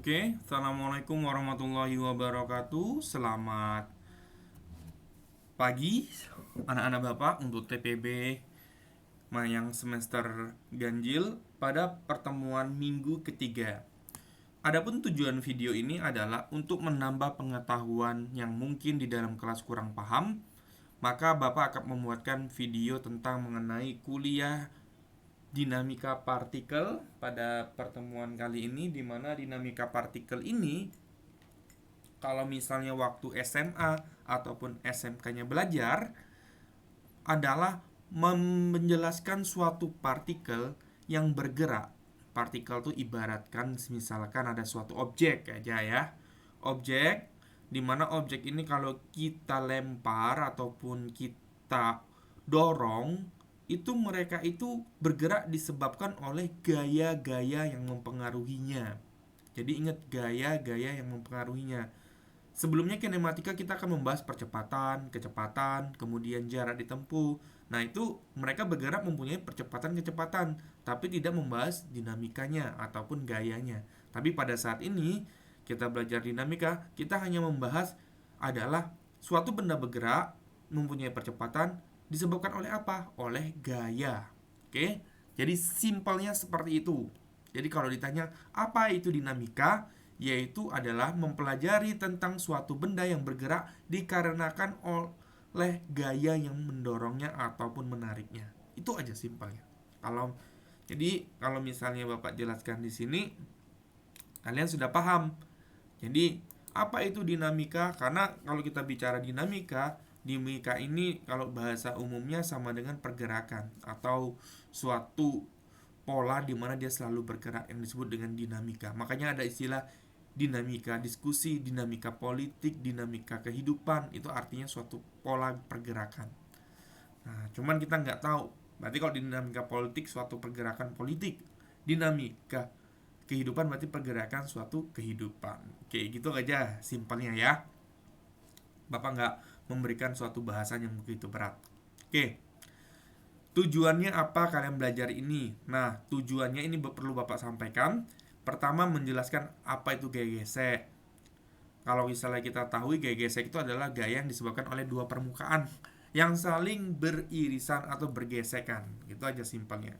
Oke, assalamualaikum warahmatullahi wabarakatuh. Selamat pagi, anak-anak bapak untuk TPB yang semester ganjil pada pertemuan minggu ketiga. Adapun tujuan video ini adalah untuk menambah pengetahuan yang mungkin di dalam kelas kurang paham, maka bapak akan membuatkan video tentang mengenai kuliah dinamika partikel pada pertemuan kali ini, di mana dinamika partikel ini kalau misalnya waktu SMA ataupun SMK-nya belajar adalah menjelaskan suatu partikel yang bergerak. Partikel itu ibaratkan misalkan ada suatu objek aja ya. Objek dimana objek ini kalau kita lempar ataupun kita dorong, itu mereka itu bergerak disebabkan oleh gaya-gaya yang mempengaruhinya. Jadi ingat gaya-gaya yang mempengaruhinya. Sebelumnya kinematika kita akan membahas percepatan, kecepatan, kemudian jarak ditempuh. Nah, itu mereka bergerak mempunyai percepatan-kecepatan, tapi tidak membahas dinamikanya ataupun gayanya. Tapi pada saat ini kita belajar dinamika, kita hanya membahas adalah suatu benda bergerak mempunyai percepatan disebabkan oleh apa? Oleh gaya. Oke? Jadi simpelnya seperti itu. Jadi kalau ditanya apa itu dinamika, yaitu adalah mempelajari tentang suatu benda yang bergerak dikarenakan oleh gaya yang mendorongnya ataupun menariknya. Itu aja simpelnya. Kalau misalnya Bapak jelaskan di sini, kalian sudah paham. Jadi apa itu dinamika? Karena kalau kita bicara dinamika ini kalau bahasa umumnya sama dengan pergerakan atau suatu pola di mana dia selalu bergerak yang disebut dengan dinamika. Makanya ada istilah dinamika diskusi, dinamika politik, dinamika kehidupan. Itu artinya suatu pola pergerakan. Nah, cuman kita nggak tahu. Berarti kalau dinamika politik suatu pergerakan politik, dinamika kehidupan berarti pergerakan suatu kehidupan. Oke, gitu aja simpelnya ya. Bapak nggak memberikan suatu bahasan yang begitu berat. Oke, tujuannya apa kalian belajar ini? Nah, tujuannya ini perlu Bapak sampaikan. Pertama, menjelaskan apa itu gaya gesek. Kalau misalnya kita tahu gaya gesek itu adalah gaya yang disebabkan oleh dua permukaan yang saling beririsan atau bergesekan. Gitu aja simpelnya.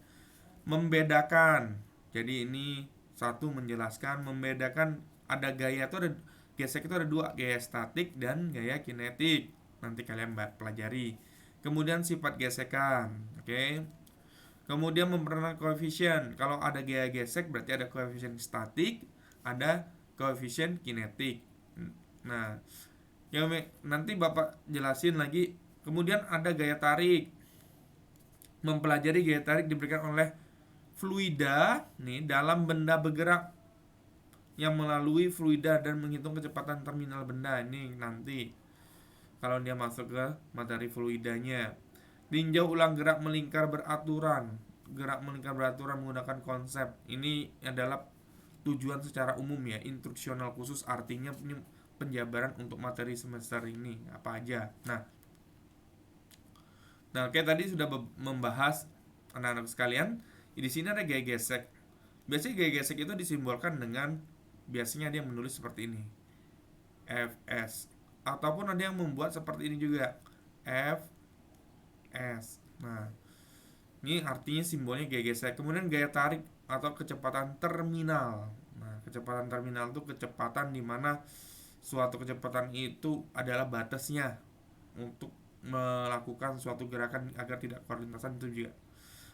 Membedakan. Jadi ini satu menjelaskan, membedakan ada gaya itu ada gesek itu ada dua, gaya statik dan gaya kinetik. Nanti kalian pelajari. Kemudian sifat gesekan, oke. Kemudian memperkenalkan koefisien. Kalau ada gaya gesek berarti ada koefisien statik, ada koefisien kinetik. Nah, yang nanti Bapak jelasin lagi. Kemudian ada gaya tarik. Mempelajari gaya tarik diberikan oleh fluida nih dalam benda bergerak yang melalui fluida dan menghitung kecepatan terminal benda. Ini nanti kalau dia masuk ke materi fluidanya. Tinjau ulang gerak melingkar beraturan. Gerak melingkar beraturan menggunakan konsep. Ini adalah tujuan secara umum ya, instruksional khusus artinya penjabaran untuk materi semester ini apa aja. Nah, kayak tadi sudah membahas anak-anak sekalian, di sini ada gaya gesek. Biasanya gaya gesek itu disimbolkan dengan biasanya dia menulis seperti ini. Fs ataupun ada yang membuat seperti ini juga. Fs. Nah, ini artinya simbolnya gaya gesek. Kemudian gaya tarik atau kecepatan terminal. Nah, kecepatan terminal itu kecepatan di mana suatu kecepatan itu adalah batasnya untuk melakukan suatu gerakan agar tidak koordinasan itu juga.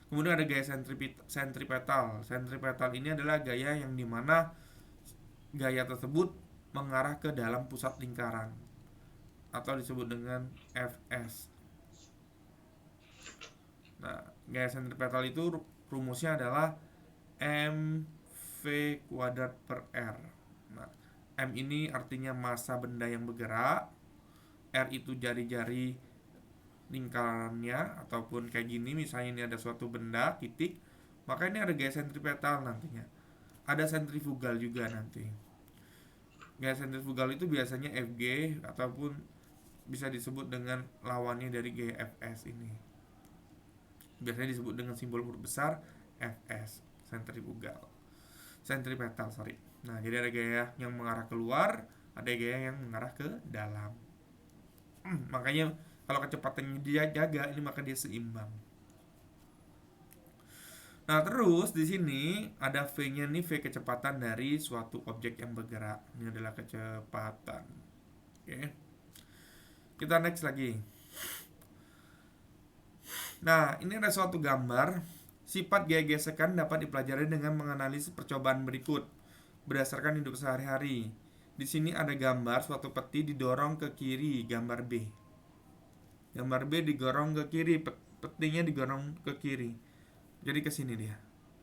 Kemudian ada gaya sentripetal. Sentripetal ini adalah gaya yang dimana gaya tersebut mengarah ke dalam pusat lingkaran atau disebut dengan Fs. Nah, gaya sentripetal itu rumusnya adalah mv kuadrat per r. Nah, m ini artinya massa benda yang bergerak, r itu jari-jari lingkarannya ataupun kayak gini, misalnya ini ada suatu benda titik, maka ini ada gaya sentripetal nantinya. Ada sentrifugal juga nanti. Gaya sentrifugal itu biasanya Fg ataupun bisa disebut dengan lawannya dari gaya Fs ini. Biasanya disebut dengan simbol huruf besar Fs, sentrifugal. Sentripetal, sorry. Nah, jadi ada gaya yang mengarah keluar, ada gaya yang mengarah ke dalam. Makanya kalau kecepatannya dia jaga, ini maka dia seimbang. Nah, terus di sini ada V-nya nih, V kecepatan dari suatu objek yang bergerak. Ini adalah kecepatan. Oke. Kita next lagi. Nah, ini ada suatu gambar. Sifat gaya gesekan dapat dipelajari dengan menganalisis percobaan berikut berdasarkan hidup sehari-hari. Di sini ada gambar suatu peti didorong ke kiri, gambar B. Gambar B didorong ke kiri, petinya didorong ke kiri. Jadi ke sini dia.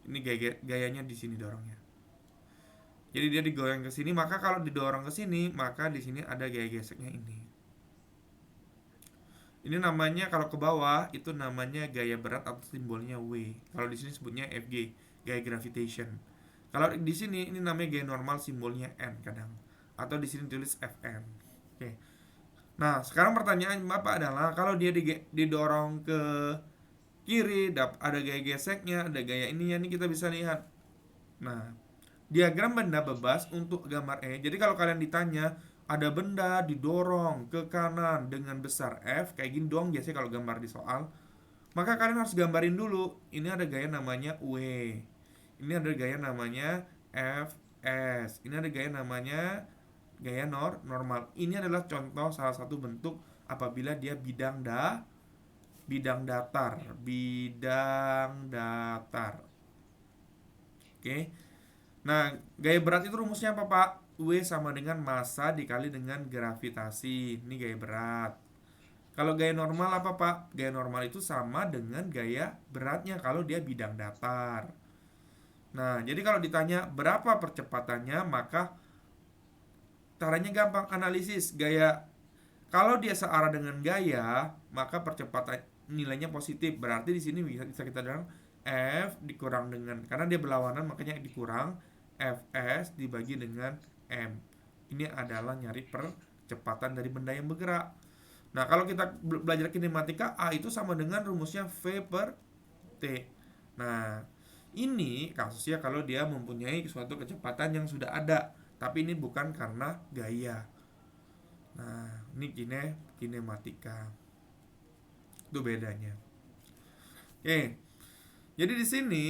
Ini gayanya di sini dorongnya. Jadi dia digoreng ke sini, maka kalau didorong ke sini, maka di sini ada gaya geseknya ini. Ini namanya kalau ke bawah itu namanya gaya berat atau simbolnya W. Kalau di sini sebutnya Fg, gaya gravitation. Kalau di sini ini namanya gaya normal, simbolnya N kadang. Atau di sini tulis Fn. Oke. Nah, sekarang pertanyaan Bapak adalah kalau dia didorong ke kiri, ada gaya geseknya, ada gaya ininya, ini kita bisa lihat. Nah, diagram benda bebas untuk gambar E. Jadi kalau kalian ditanya ada benda didorong ke kanan dengan besar F, kayak gini dong biasanya kalau gambar di soal, maka kalian harus gambarin dulu. Ini ada gaya namanya W. Ini ada gaya namanya Fs. Ini ada gaya namanya gaya normal. Ini adalah contoh salah satu bentuk apabila dia bidang datar. Oke. Nah, gaya berat itu rumusnya apa, Pak? W sama dengan massa dikali dengan gravitasi. Ini gaya berat. Kalau gaya normal apa, Pak? Gaya normal itu sama dengan gaya beratnya kalau dia bidang datar. Nah, jadi kalau ditanya berapa percepatannya, maka caranya gampang, analisis gaya. Kalau dia searah dengan gaya, maka percepatan nilainya positif. Berarti di sini bisa kita bilang F dikurang dengan, karena dia berlawanan makanya dikurang Fs dibagi dengan M. Ini adalah nyari percepatan dari benda yang bergerak. Nah, kalau kita belajar kinematika, A itu sama dengan rumusnya V per T. Nah, ini kasusnya kalau dia mempunyai suatu kecepatan yang sudah ada, tapi ini bukan karena gaya. Nah, ini kinematika. Itu bedanya. Oke. Jadi di sini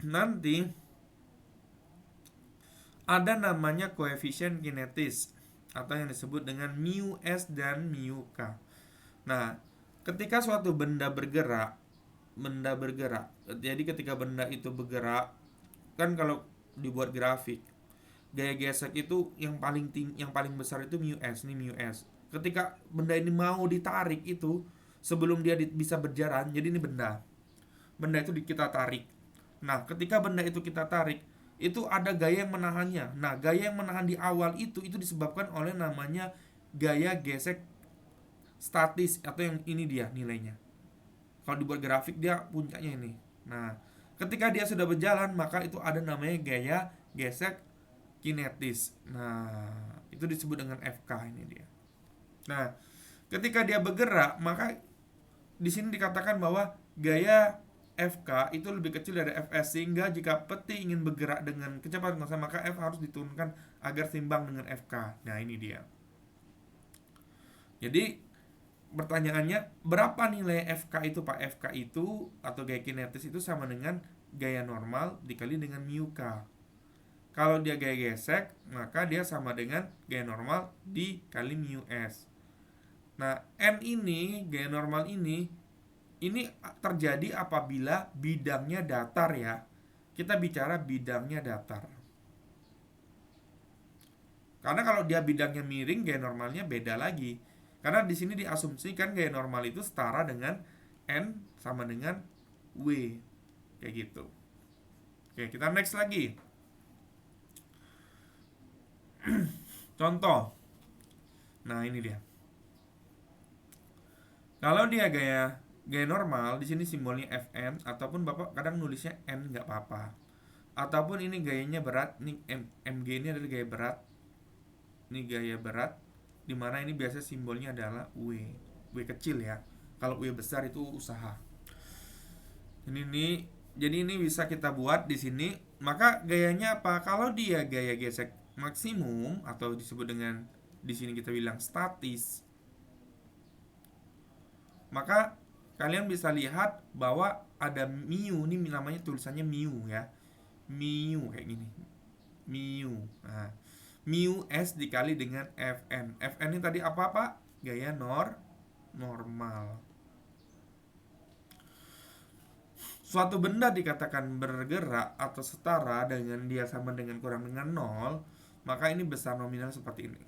nanti ada namanya koefisien kinetis atau yang disebut dengan mu S dan mu K. Nah, ketika suatu benda bergerak, jadi ketika benda itu bergerak, kan kalau dibuat grafik, gaya gesek itu yang paling besar itu mu S, ini mu S. Ketika benda ini mau ditarik itu sebelum dia bisa berjalan, jadi ini benda itu kita tarik. Nah, ketika benda itu kita tarik, itu ada gaya yang menahannya. Nah, gaya yang menahan di awal itu disebabkan oleh namanya gaya gesek statis, atau yang ini dia nilainya. Kalau dibuat grafik dia puncaknya ini. Nah, ketika dia sudah berjalan, maka itu ada namanya gaya gesek kinetis. Nah, itu disebut dengan FK ini dia. Nah, ketika dia bergerak, maka di sini dikatakan bahwa gaya FK itu lebih kecil dari Fs, sehingga jika peti ingin bergerak dengan kecepatan konstan, maka F harus diturunkan agar seimbang dengan FK. Nah, ini dia. Jadi pertanyaannya, berapa nilai FK itu, Pak? FK itu atau gaya kinetis itu sama dengan gaya normal dikali dengan mu K. Kalau dia gaya gesek, maka dia sama dengan gaya normal dikali mu S. Nah, N ini, gaya normal ini terjadi apabila bidangnya datar ya. Kita bicara bidangnya datar. Karena kalau dia bidangnya miring, gaya normalnya beda lagi. Karena di sini diasumsikan gaya normal itu setara dengan N sama dengan W. Kayak gitu. Oke, kita next lagi. Contoh. Nah, ini dia. Kalau dia gaya normal, di sini simbolnya Fn, ataupun Bapak kadang nulisnya N nggak apa-apa. Ataupun ini gayanya berat, ini Mg ini adalah gaya berat. Ini gaya berat, dimana ini biasa simbolnya adalah W kecil ya. Kalau W besar itu usaha. Ini Jadi ini bisa kita buat di sini. Maka gayanya apa? Kalau dia gaya gesek maksimum atau disebut dengan di sini kita bilang statis, maka kalian bisa lihat bahwa ada mu, ini namanya tulisannya mu ya. Mu kayak gini. Mu. Nah, mu S dikali dengan Fn. Fn ini tadi apa Pak? Gaya normal. Suatu benda dikatakan bergerak atau setara dengan dia sama dengan kurang dengan 0, maka ini besar nominal seperti ini.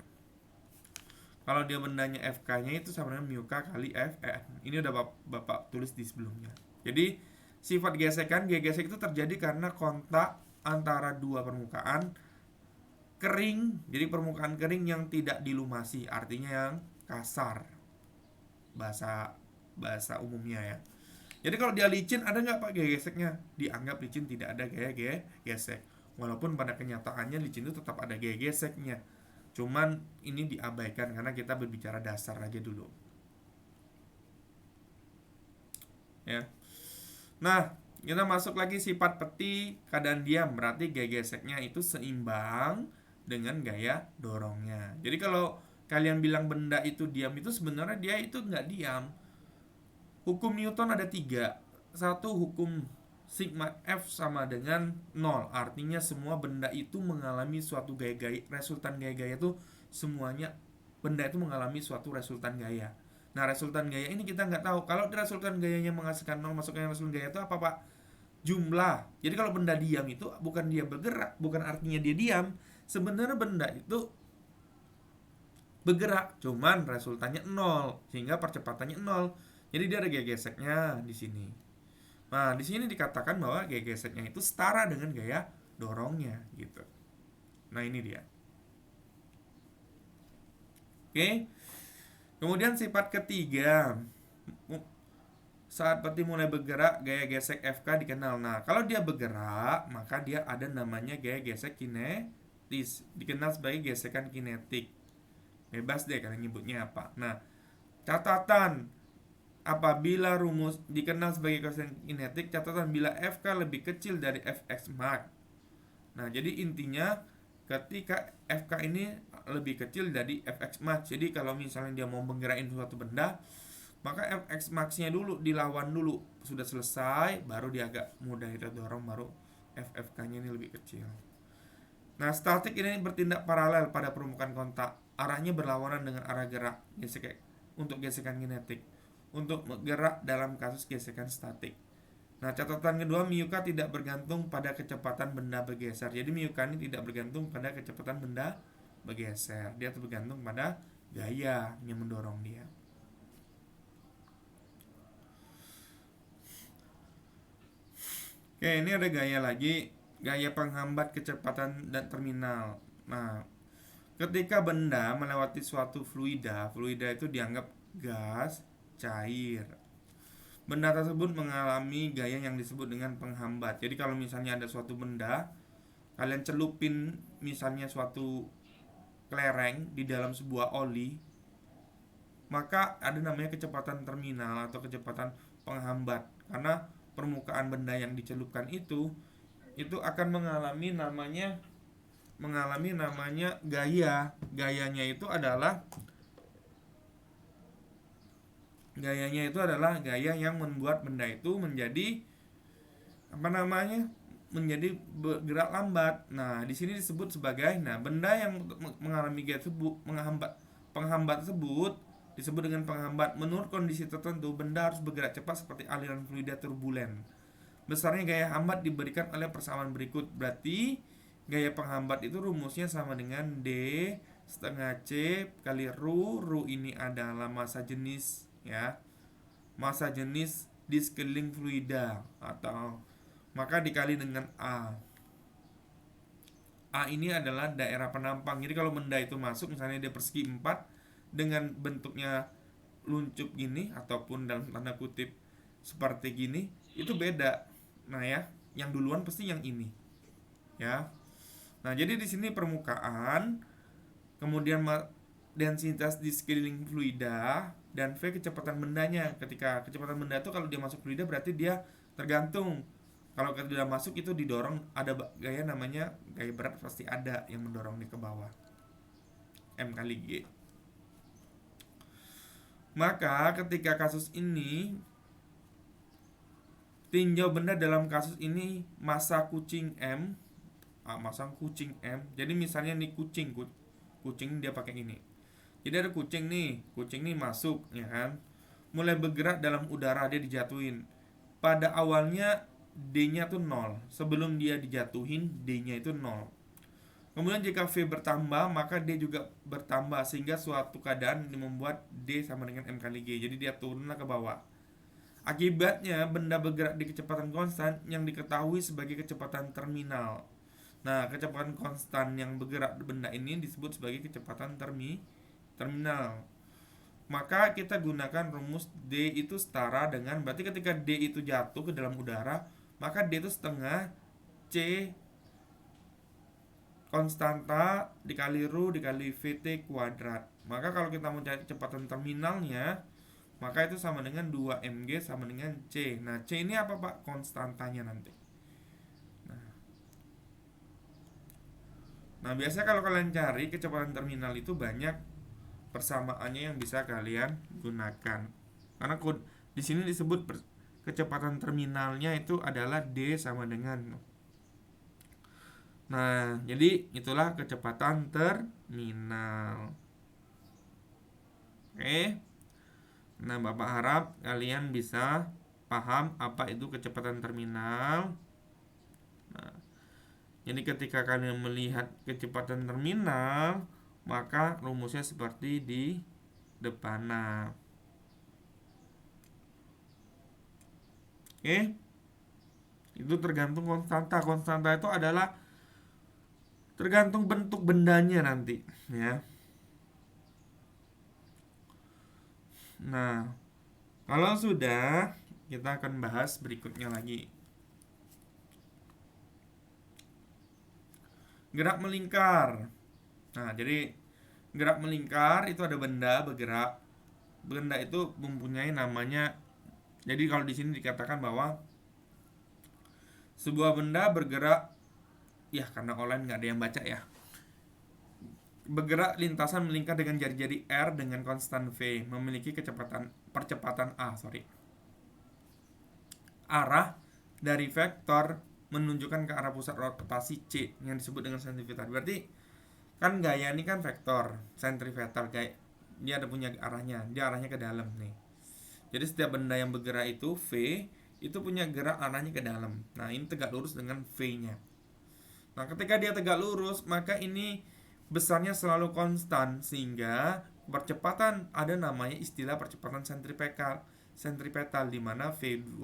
Kalau dia bendanya FK-nya itu sama dengan mu K kali Fn. Ini udah Bapak tulis di sebelumnya. Jadi sifat gesekan, gesek itu terjadi karena kontak antara dua permukaan kering. Jadi permukaan kering yang tidak dilumasi, artinya yang kasar. Bahasa umumnya ya. Jadi kalau dia licin, ada nggak Pak gaya geseknya? Dianggap licin, tidak ada gaya gesek. Walaupun pada kenyataannya licin itu tetap ada gaya geseknya. Cuman ini diabaikan karena kita berbicara dasar aja dulu. Ya. Nah, kita masuk lagi sifat peti keadaan diam. Berarti gaya geseknya itu seimbang dengan gaya dorongnya. Jadi kalau kalian bilang benda itu diam, itu sebenarnya dia itu nggak diam. Hukum Newton ada 3. Satu, hukum sigma F sama dengan 0. Artinya semua benda itu mengalami suatu gaya-gaya. Resultan gaya-gaya itu semuanya benda itu mengalami suatu resultan gaya. Nah, resultan gaya ini kita nggak tahu. Kalau resultan gayanya menghasilkan 0, masuknya resultan gaya itu apa Pak? Jumlah. Jadi kalau benda diam itu bukan dia bergerak, bukan artinya dia diam. Sebenarnya benda itu bergerak, cuman resultannya 0, sehingga percepatannya 0. Jadi dia ada gaya geseknya di sini. Nah, di sini dikatakan bahwa gaya geseknya itu setara dengan gaya dorongnya gitu. Nah, ini dia. Oke. Kemudian sifat ketiga, saat peti mulai bergerak, gaya gesek FK dikenal. Nah, kalau dia bergerak, maka dia ada namanya gaya gesek kinetis, dikenal sebagai gesekan kinetik. Bebas deh kalian nyebutnya apa. Nah, catatan apabila rumus dikenal sebagai gesekan kinetik, catatan bila FK lebih kecil dari Fx max. Nah, jadi intinya ketika FK ini lebih kecil dari Fx max. Jadi kalau misalnya dia mau menggerakin suatu benda, maka Fx max-nya dulu dilawan dulu. Sudah selesai, baru dia agak mudah kita dorong, baru FFK-nya ini lebih kecil. Nah, statik ini bertindak paralel pada permukaan kontak. Arahnya berlawanan dengan arah gerak untuk gesekan kinetik. Untuk gerak dalam kasus gesekan statik. Nah, catatan kedua, mu K tidak bergantung pada kecepatan benda bergeser. Jadi mu K ini tidak bergantung pada kecepatan benda bergeser. Dia bergantung pada gaya yang mendorong dia. Oke, ini ada gaya lagi, gaya penghambat kecepatan dan terminal. Nah, ketika benda melewati suatu fluida itu dianggap gas, cair. Benda tersebut mengalami gaya yang disebut dengan penghambat. Jadi kalau misalnya ada suatu benda, kalian celupin misalnya suatu kelereng di dalam sebuah oli, maka ada namanya kecepatan terminal atau kecepatan penghambat. Karena permukaan benda yang dicelupkan itu akan mengalami namanya gaya. Gayanya itu adalah gaya yang membuat benda itu menjadi menjadi bergerak lambat. Nah, di sini disebut sebagai benda yang mengalami gaya tersebut, penghambat tersebut disebut dengan penghambat. Menurut kondisi tertentu, benda harus bergerak cepat seperti aliran fluida turbulen. Besarnya gaya hambat diberikan oleh persamaan berikut. Berarti gaya penghambat itu rumusnya sama dengan D setengah C kali Ru ini adalah massa jenis ya. Massa jenis di sekeliling fluida, atau maka dikali dengan A. A ini adalah daerah penampang. Jadi kalau benda itu masuk, misalnya dia persegi 4 dengan bentuknya luncup gini ataupun dalam tanda kutip seperti gini, itu beda. Nah ya, yang duluan pasti yang ini. Ya. Nah, jadi di sini permukaan, kemudian densitas di sekeliling fluida, dan V kecepatan bendanya. Ketika kecepatan benda itu kalau dia masuk fluida berarti dia tergantung Kalau tidak masuk itu didorong, ada gaya namanya gaya berat, pasti ada yang mendorong dia ke bawah, M kali G. Maka ketika kasus ini, tinjau benda dalam kasus ini masa kucing M, masang kucing M. Jadi misalnya nih kucing dia pakai ini. Jadi ada kucing nih masuk, ya kan? Mulai bergerak dalam udara, dia dijatuhin. Pada awalnya D-nya tuh 0. Sebelum dia dijatuhin, D-nya itu 0. Kemudian jika V bertambah, maka D juga bertambah, sehingga suatu keadaan ini membuat D sama dengan M kali G. Jadi dia turunlah ke bawah. Akibatnya benda bergerak di kecepatan konstan yang diketahui sebagai kecepatan terminal. Nah, kecepatan konstan yang bergerak benda ini disebut sebagai kecepatan terminal. Maka kita gunakan rumus D itu setara dengan, berarti ketika D itu jatuh ke dalam udara, maka D itu setengah C konstanta dikali ρ dikali VT kuadrat. Maka kalau kita mau cari kecepatan terminalnya, maka itu sama dengan 2mg sama dengan C. Nah, C ini apa Pak? Konstantanya nanti. Nah, biasanya kalau kalian cari kecepatan terminal itu banyak persamaannya yang bisa kalian gunakan. Karena di sini disebut kecepatan terminalnya itu adalah D sama dengan. Nah, jadi itulah kecepatan terminal. Oke. Nah, Bapak harap kalian bisa paham apa itu kecepatan terminal. Nah, jadi ketika kalian melihat kecepatan terminal, maka rumusnya seperti di depan. Oke. Itu tergantung konstanta. Konstanta itu adalah tergantung bentuk bendanya nanti, ya. Nah, kalau sudah, kita akan bahas berikutnya lagi. Gerak melingkar. Nah, jadi gerak melingkar itu ada benda bergerak. Benda itu mempunyai namanya. Jadi kalau di sini dikatakan bahwa sebuah benda bergerak, ya karena online nggak ada yang baca ya. Bergerak lintasan melingkar dengan jari-jari R dengan konstan V, memiliki percepatan arah dari vektor menunjukkan ke arah pusat rotasi C yang disebut dengan sentripetal. Berarti kan gaya ini kan vektor sentripetal, kayak dia ada punya arahnya, dia arahnya ke dalam nih. Jadi setiap benda yang bergerak itu V itu punya gerak arahnya ke dalam. Nah, ini tegak lurus dengan V-nya. Nah, ketika dia tegak lurus, maka ini besarnya selalu konstan, sehingga percepatan ada namanya istilah percepatan sentripetal di mana V2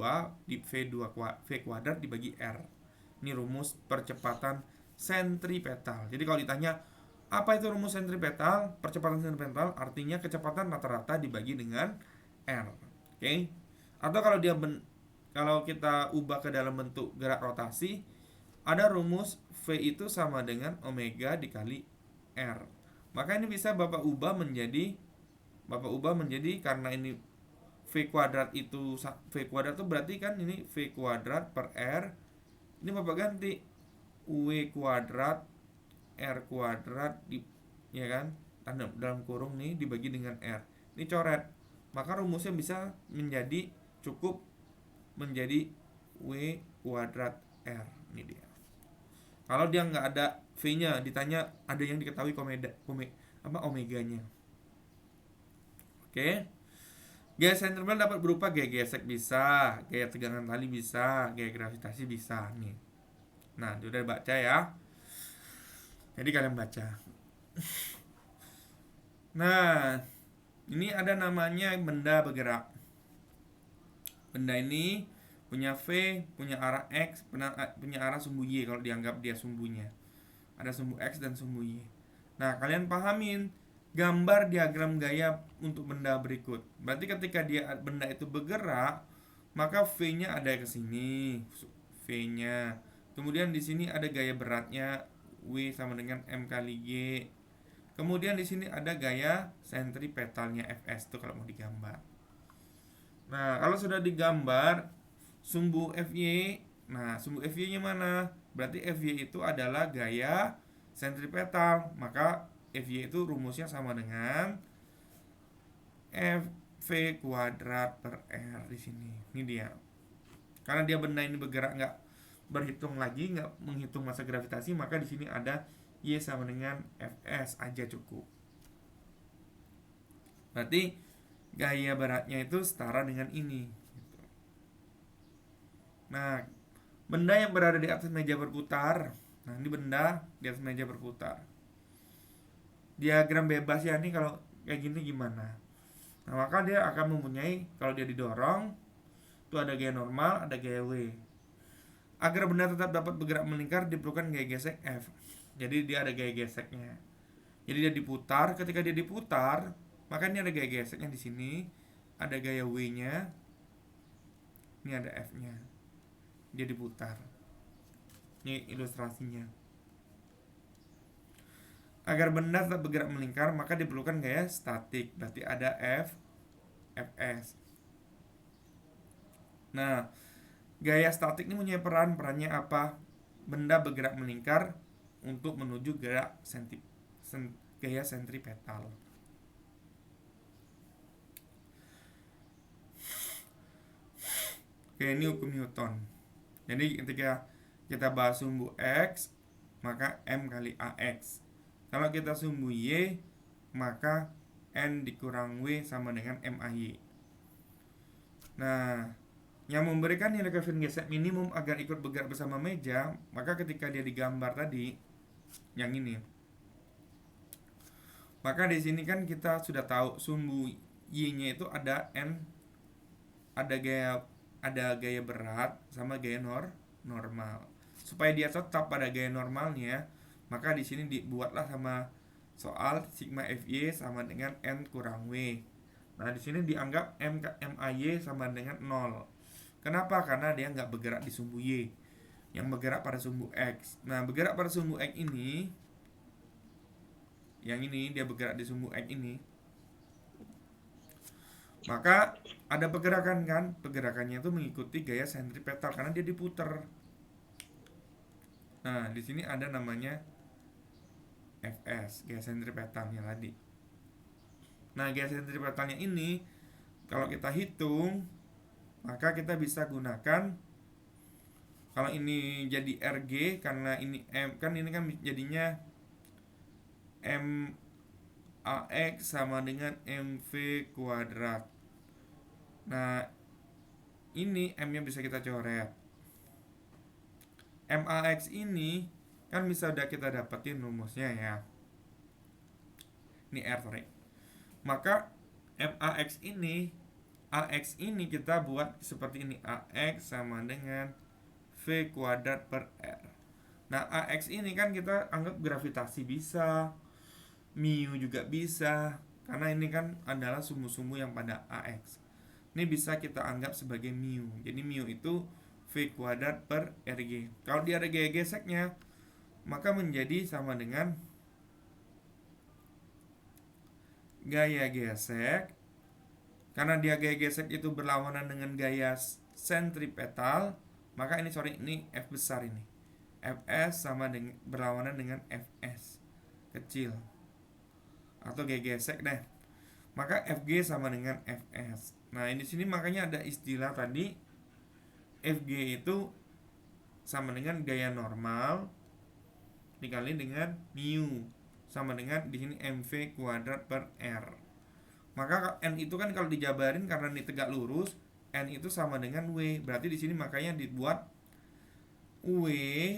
V kuadrat dibagi R. Ini rumus percepatan sentripetal. Jadi kalau ditanya apa itu rumus sentripetal? Percepatan sentripetal artinya kecepatan rata-rata dibagi dengan R. Oke. Atau kalau kita ubah ke dalam bentuk gerak rotasi, ada rumus V itu sama dengan omega dikali R. Maka ini bisa Bapak ubah menjadi karena ini V kuadrat itu berarti kan ini V kuadrat per R. Ini Bapak ganti W kuadrat R kuadrat ya kan? Tanda dalam kurung nih dibagi dengan R. Ini coret. Maka rumusnya bisa cukup menjadi W kuadrat R. Ini dia. Kalau dia nggak ada V-nya, ditanya ada yang diketahui omeganya. Oke. Gaya sentripetal dapat berupa gaya gesek bisa, gaya tegangan tali bisa, gaya gravitasi bisa nih. Nah, sudah baca ya. Jadi kalian baca. Nah, ini ada namanya benda bergerak. Benda ini punya V, punya arah X, punya arah sumbu Y kalau dianggap dia sumbunya. Ada sumbu X dan sumbu Y. Nah, kalian pahamin gambar diagram gaya untuk benda berikut. Berarti ketika benda itu bergerak, maka V-nya ada ke sini, V-nya. Kemudian di sini ada gaya beratnya W sama dengan M kali G. Kemudian di sini ada gaya sentripetalnya Fs itu kalau mau digambar. Nah, kalau sudah digambar sumbu Fy Nah, sumbu FY-nya mana? Berarti FY itu adalah gaya sentripetal. Maka FY itu rumusnya sama dengan FV kuadrat per R di sini. Ini dia. Karena dia benda ini bergerak nggak berhitung lagi, nggak menghitung massa gravitasi, maka di sini ada Y sama dengan Fs aja cukup. Berarti gaya beratnya itu setara dengan ini. Nah, benda yang berada di atas meja berputar. Nah, ini benda di atas meja berputar. Diagram bebas ya, nih kalau kayak gini gimana? Nah, maka dia akan mempunyai, kalau dia didorong, itu ada gaya normal, ada gaya W. Agar benda tetap dapat bergerak melingkar, diperlukan gaya gesek F. Jadi dia ada gaya geseknya. Jadi dia diputar, ketika dia diputar, maka ini ada gaya geseknya di sini, ada gaya W-nya, ini ada F-nya. Dia diputar. Ini ilustrasinya. Agar benda tetap bergerak melingkar, maka diperlukan gaya statik. Berarti ada Fs. Nah, gaya statik ini punya perannya apa? Benda bergerak melingkar untuk menuju gaya sentripetal. Oke, ini hukum Newton. Jadi ketika kita bahas sumbu X, maka M kali AX. Kalau kita sumbu Y, maka N dikurang W sama dengan MAY. Nah, yang memberikan nilai Kelvin gesek minimum agar ikut bergerak bersama meja, maka ketika dia digambar tadi, yang ini, maka di sini kan kita sudah tahu sumbu Y-nya itu ada N, ada gaya berat sama gaya normal. Supaya dia tetap pada gaya normalnya, maka di sini dibuatlah sama soal sigma Fy sama dengan N kurang W. Nah, di sini dianggap MAY sama dengan 0. Kenapa? Karena dia nggak bergerak di sumbu Y, yang bergerak pada sumbu X. Nah, bergerak pada sumbu X ini, yang ini dia bergerak di sumbu X ini, maka ada pergerakan kan? Pergerakannya itu mengikuti gaya sentripetal karena dia diputer. Nah, di sini ada namanya Fs, gaya sentripetalnya tadi. Nah, gaya sentripetalnya ini kalau kita hitung, maka kita bisa gunakan, kalau ini jadi Rg karena ini M, kan ini kan jadinya MAX sama dengan MV kuadrat. Nah, ini M-nya bisa kita coret. MAX ini kan bisa udah kita dapetin rumusnya ya. Ini R, sorry. Maka MAX ini, AX ini kita buat seperti ini. AX sama dengan V kuadrat per R. Nah, AX ini kan kita anggap gravitasi bisa, mu juga bisa, karena ini kan adalah sumbu-sumbu yang pada AX. Ini bisa kita anggap sebagai mu. Jadi mu itu V kuadrat per Rg. Kalau dia ada gaya geseknya, maka menjadi sama dengan gaya gesek. Karena dia gaya gesek itu berlawanan dengan gaya sentripetal, maka ini F besar ini. Fs sama dengan berlawanan dengan Fs kecil. Atau gaya gesek deh. Maka Fg sama dengan Fs. Nah, di sini makanya ada istilah tadi, Fg itu sama dengan gaya normal dikali dengan mu sama dengan di sini mv kuadrat per r. Maka n itu kan kalau dijabarin karena ini tegak lurus, n itu sama dengan w. Berarti di sini makanya dibuat w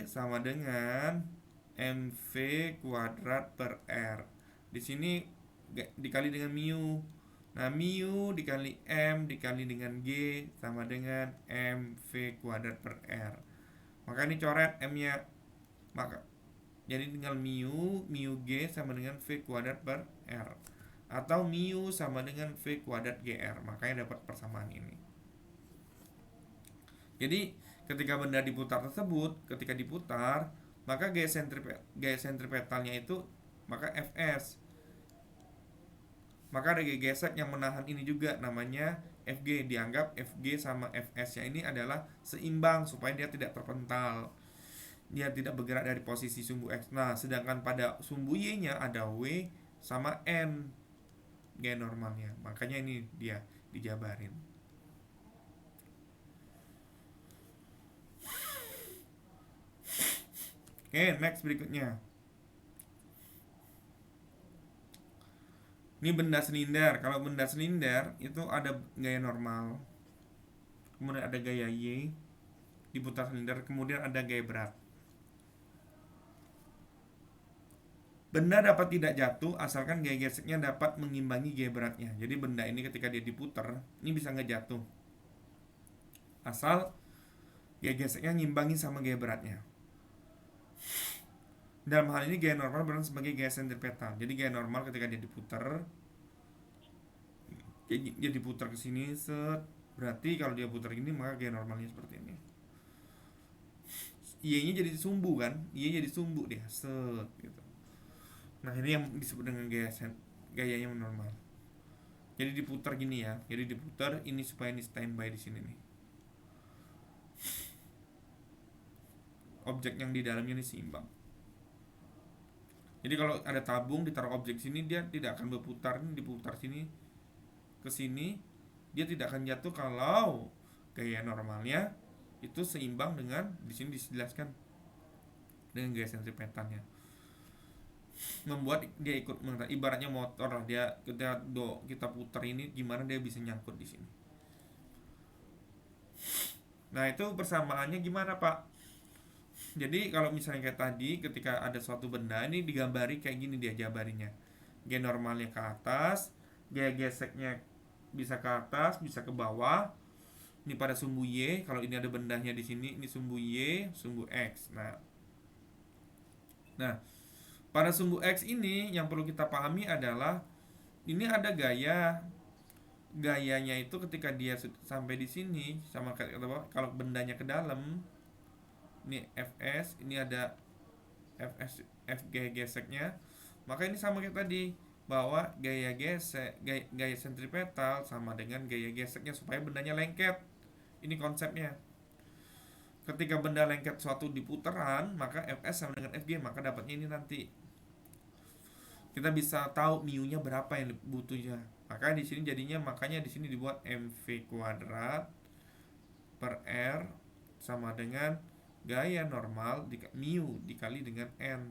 sama dengan mv kuadrat per r. Di sini dikali dengan mu. Nah, mu dikali M dikali dengan G sama dengan MV kuadrat per R. Maka ini coret M-nya. Maka jadi tinggal mu G sama dengan V kuadrat per R. Atau mu sama dengan V kuadrat GR. Makanya dapat persamaan ini. Jadi ketika benda diputar tersebut, ketika diputar, maka gaya sentripetalnya itu maka Fs. Maka ada gaya gesek yang menahan ini juga, namanya FG, dianggap FG sama FS-nya ini adalah seimbang supaya dia tidak terpental. Dia tidak bergerak dari posisi sumbu X. Nah, sedangkan pada sumbu Y-nya ada W sama N gaya normalnya. Makanya ini dia dijabarin. Oke, next berikutnya. Ini benda silinder. Kalau benda silinder itu ada gaya normal, kemudian ada gaya Y diputar silinder, kemudian ada gaya berat. Benda dapat tidak jatuh asalkan gaya geseknya dapat mengimbangi gaya beratnya. Jadi benda ini ketika dia diputar, ini bisa nggak jatuh asal gaya geseknya ngimbangi sama gaya beratnya. Dalam hal ini gaya normal berperan sebagai gaya sentripetal. Jadi gaya normal ketika dia diputar, dia diputar ke sini set. Berarti kalau dia putar gini maka gaya normalnya seperti ini. Y-nya jadi sumbu kan? Y jadi sumbu dia set gitu. Nah, ini yang disebut dengan gayanya normal. Jadi diputar gini ya. Jadi diputar ini supaya ini standby di sini nih. Objek yang di dalamnya ini seimbang. Jadi kalau ada tabung ditaruh objek sini, dia tidak akan berputar. Ini diputar sini ke sini, dia tidak akan jatuh kalau gaya normalnya itu seimbang dengan, di sini dijelaskan dengan gaya sentripetalnya, membuat dia ikut mengenai, ibaratnya motor lah, dia kita putar ini gimana dia bisa nyangkut di sini. Nah, itu persamaannya gimana, Pak? Jadi kalau misalnya kayak tadi, ketika ada suatu benda ini digambari kayak gini, dia jabarinya. Gaya normalnya ke atas, gaya geseknya bisa ke atas, bisa ke bawah. Ini pada sumbu Y, kalau ini ada bendanya di sini, ini sumbu Y, sumbu X. Nah, pada sumbu X ini yang perlu kita pahami adalah ini ada gayanya itu ketika dia sampai di sini sama kayak kalau bendanya ke dalam, ini Fs, ini ada Fs, Fg geseknya, maka ini sama kayak tadi, bahwa gaya gesek, gaya sentripetal sama dengan gaya geseknya supaya bendanya lengket. Ini konsepnya. Ketika benda lengket suatu di putaran, maka Fs sama dengan Fg, maka dapatnya ini nanti. Kita bisa tahu mu-nya berapa yang butuhnya. Maka di sini jadinya, makanya di sini dibuat mv kuadrat per r sama dengan gaya normal mu dikali dengan n.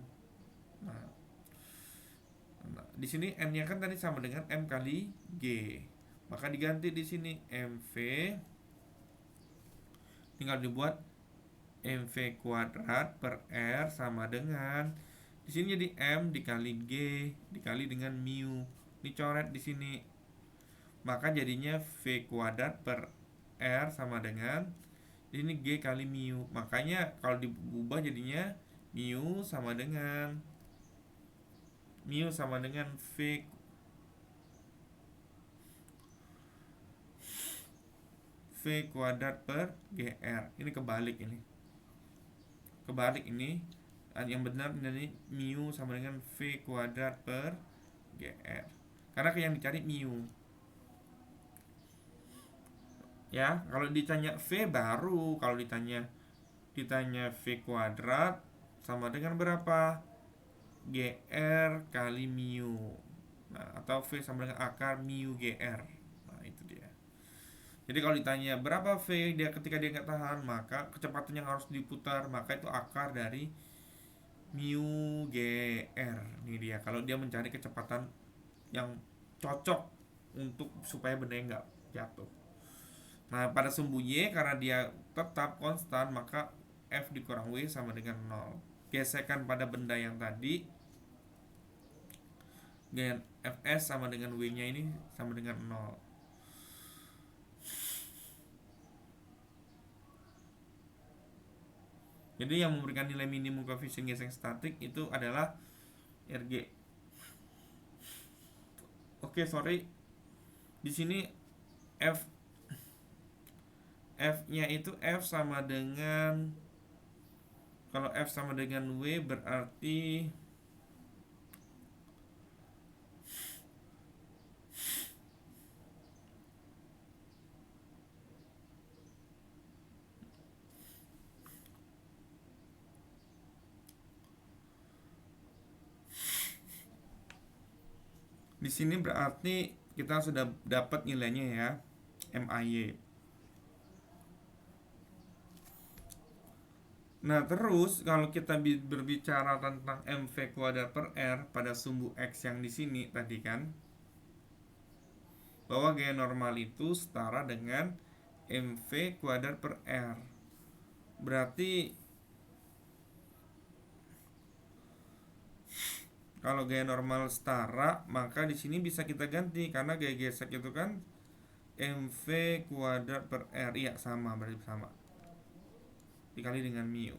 Nah, di sini n-nya kan tadi sama dengan m kali g. Maka diganti di sini mv, tinggal dibuat mv kuadrat per r sama dengan, di sini jadi m dikali g dikali dengan mu. Dicoret di sini. Maka jadinya v kuadrat per r sama dengan, ini g kali mu. Makanya kalau diubah jadinya mu sama dengan v kuadrat per gr. Ini kebalik ini. Yang benar ini mu sama dengan v kuadrat per gr. Karena yang dicari mu. Ya, kalau ditanya v baru, kalau ditanya v kuadrat sama dengan berapa? Gr kali mu. Nah, atau v sama dengan akar mu gr. Nah, itu dia. Jadi kalau ditanya berapa v dia ketika dia nggak tahan, maka kecepatan yang harus diputar, maka itu akar dari mu gr. Ini dia. Kalau dia mencari kecepatan yang cocok untuk supaya bendanya nggak jatuh. Nah, pada sumbu Y karena dia tetap konstan, maka F dikurang W sama dengan 0. Gesekan pada benda yang tadi, dengan Fs sama dengan W-nya ini sama dengan 0. Jadi yang memberikan nilai minimum koefisien gesek statik itu adalah Rg. Oke, sorry. Di sini F-nya itu F sama dengan, kalau F sama dengan W berarti Di sini berarti kita sudah dapat nilainya ya, MAY. Nah, terus kalau kita berbicara tentang MV kuadrat per R pada sumbu X yang di sini tadi kan, bahwa gaya normal itu setara dengan MV kuadrat per R. Berarti kalau gaya normal setara, maka di sini bisa kita ganti karena gaya gesek itu kan MV kuadrat per R. Iya, sama, berarti sama. Dikali dengan mu.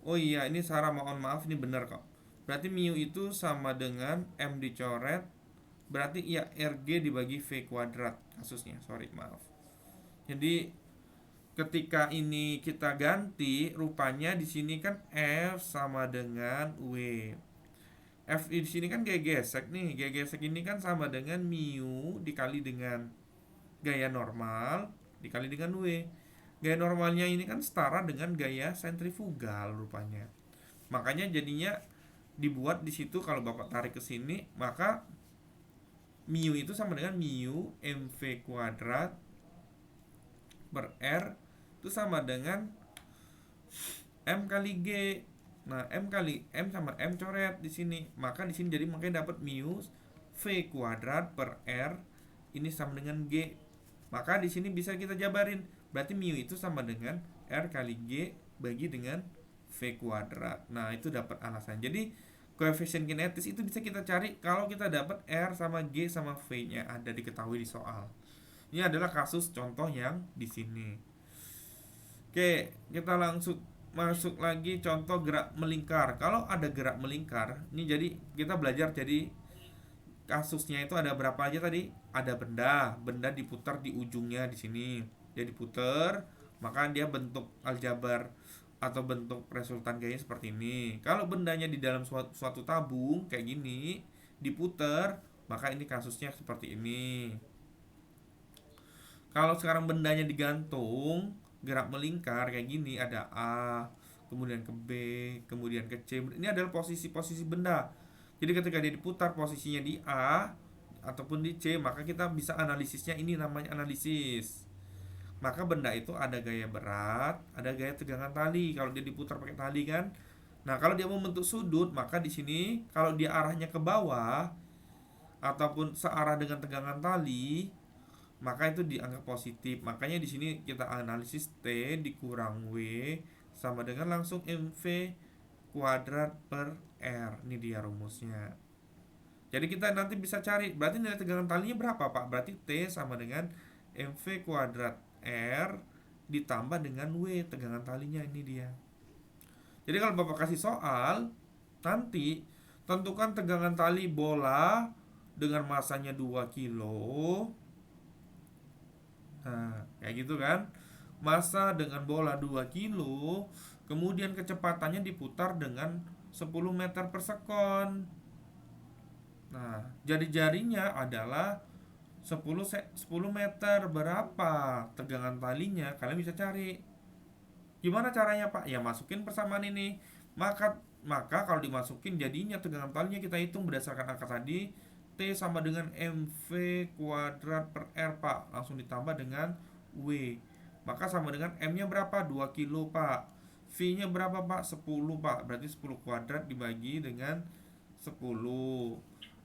Oh iya, ini Sarah, mohon maaf, ini benar kok. Berarti mu itu sama dengan M dicoret, berarti ya RG dibagi V kuadrat kasusnya, sorry, maaf. Jadi ketika ini kita ganti, rupanya di sini kan F sama dengan W. F di sini kan gaya gesek nih, gaya gesek ini kan sama dengan mu dikali dengan gaya normal dikali dengan W. Gaya normalnya ini kan setara dengan gaya sentrifugal rupanya. Makanya jadinya dibuat di situ, kalau Bapak tarik ke sini, maka mu itu sama dengan mu mv kuadrat per R itu sama dengan M kali G. Nah, M kali M sama M coret di sini. Maka di sini jadi makanya dapat mu V kuadrat per R ini sama dengan G. Maka di sini bisa kita jabarin. Berarti mu itu sama dengan R kali G bagi dengan V kuadrat. Nah, itu dapat alasan. Jadi koefisien kinetis itu bisa kita cari kalau kita dapat R sama G sama V-nya ada diketahui di soal. Ini adalah kasus contoh yang di sini. Oke, kita langsung masuk lagi contoh gerak melingkar. Kalau ada gerak melingkar, ini jadi kita belajar, jadi kasusnya itu ada berapa aja tadi? Ada benda diputar di ujungnya di sini. Dia diputar, maka dia bentuk aljabar atau bentuk resultan gayanya seperti ini. Kalau bendanya di dalam suatu tabung kayak gini, diputar, maka ini kasusnya seperti ini. Kalau sekarang bendanya digantung, gerak melingkar kayak gini, ada A, kemudian ke B, kemudian ke C. Ini adalah posisi-posisi benda. Jadi ketika dia diputar posisinya di A ataupun di C, maka kita bisa analisisnya, ini namanya analisis. Maka benda itu ada gaya berat, ada gaya tegangan tali. Kalau dia diputar pakai tali kan. Nah, kalau dia membentuk sudut, maka di sini kalau dia arahnya ke bawah ataupun searah dengan tegangan tali, maka itu dianggap positif. Makanya di sini kita analisis T dikurang W sama dengan langsung MV kuadrat per R. Ini dia rumusnya. Jadi kita nanti bisa cari, berarti nilai tegangan talinya berapa Pak? Berarti T sama dengan MV kuadrat R ditambah dengan W tegangan talinya, ini dia. Jadi kalau Bapak kasih soal, nanti tentukan tegangan tali bola dengan masanya 2 kilo. Nah, kayak gitu kan. Massa dengan bola 2 kilo, kemudian kecepatannya diputar dengan 10 meter per sekon. Nah, jari-jarinya adalah 10 meter. Berapa tegangan talinya? Kalian bisa cari. Gimana caranya Pak? Ya masukin persamaan ini. Maka kalau dimasukin jadinya tegangan talinya kita hitung berdasarkan angka tadi. T sama dengan MV kuadrat per R Pak. Langsung ditambah dengan W. Maka sama dengan M-nya berapa? 2 kilo Pak. V-nya berapa Pak? 10 Pak. Berarti 10 kuadrat dibagi dengan 10.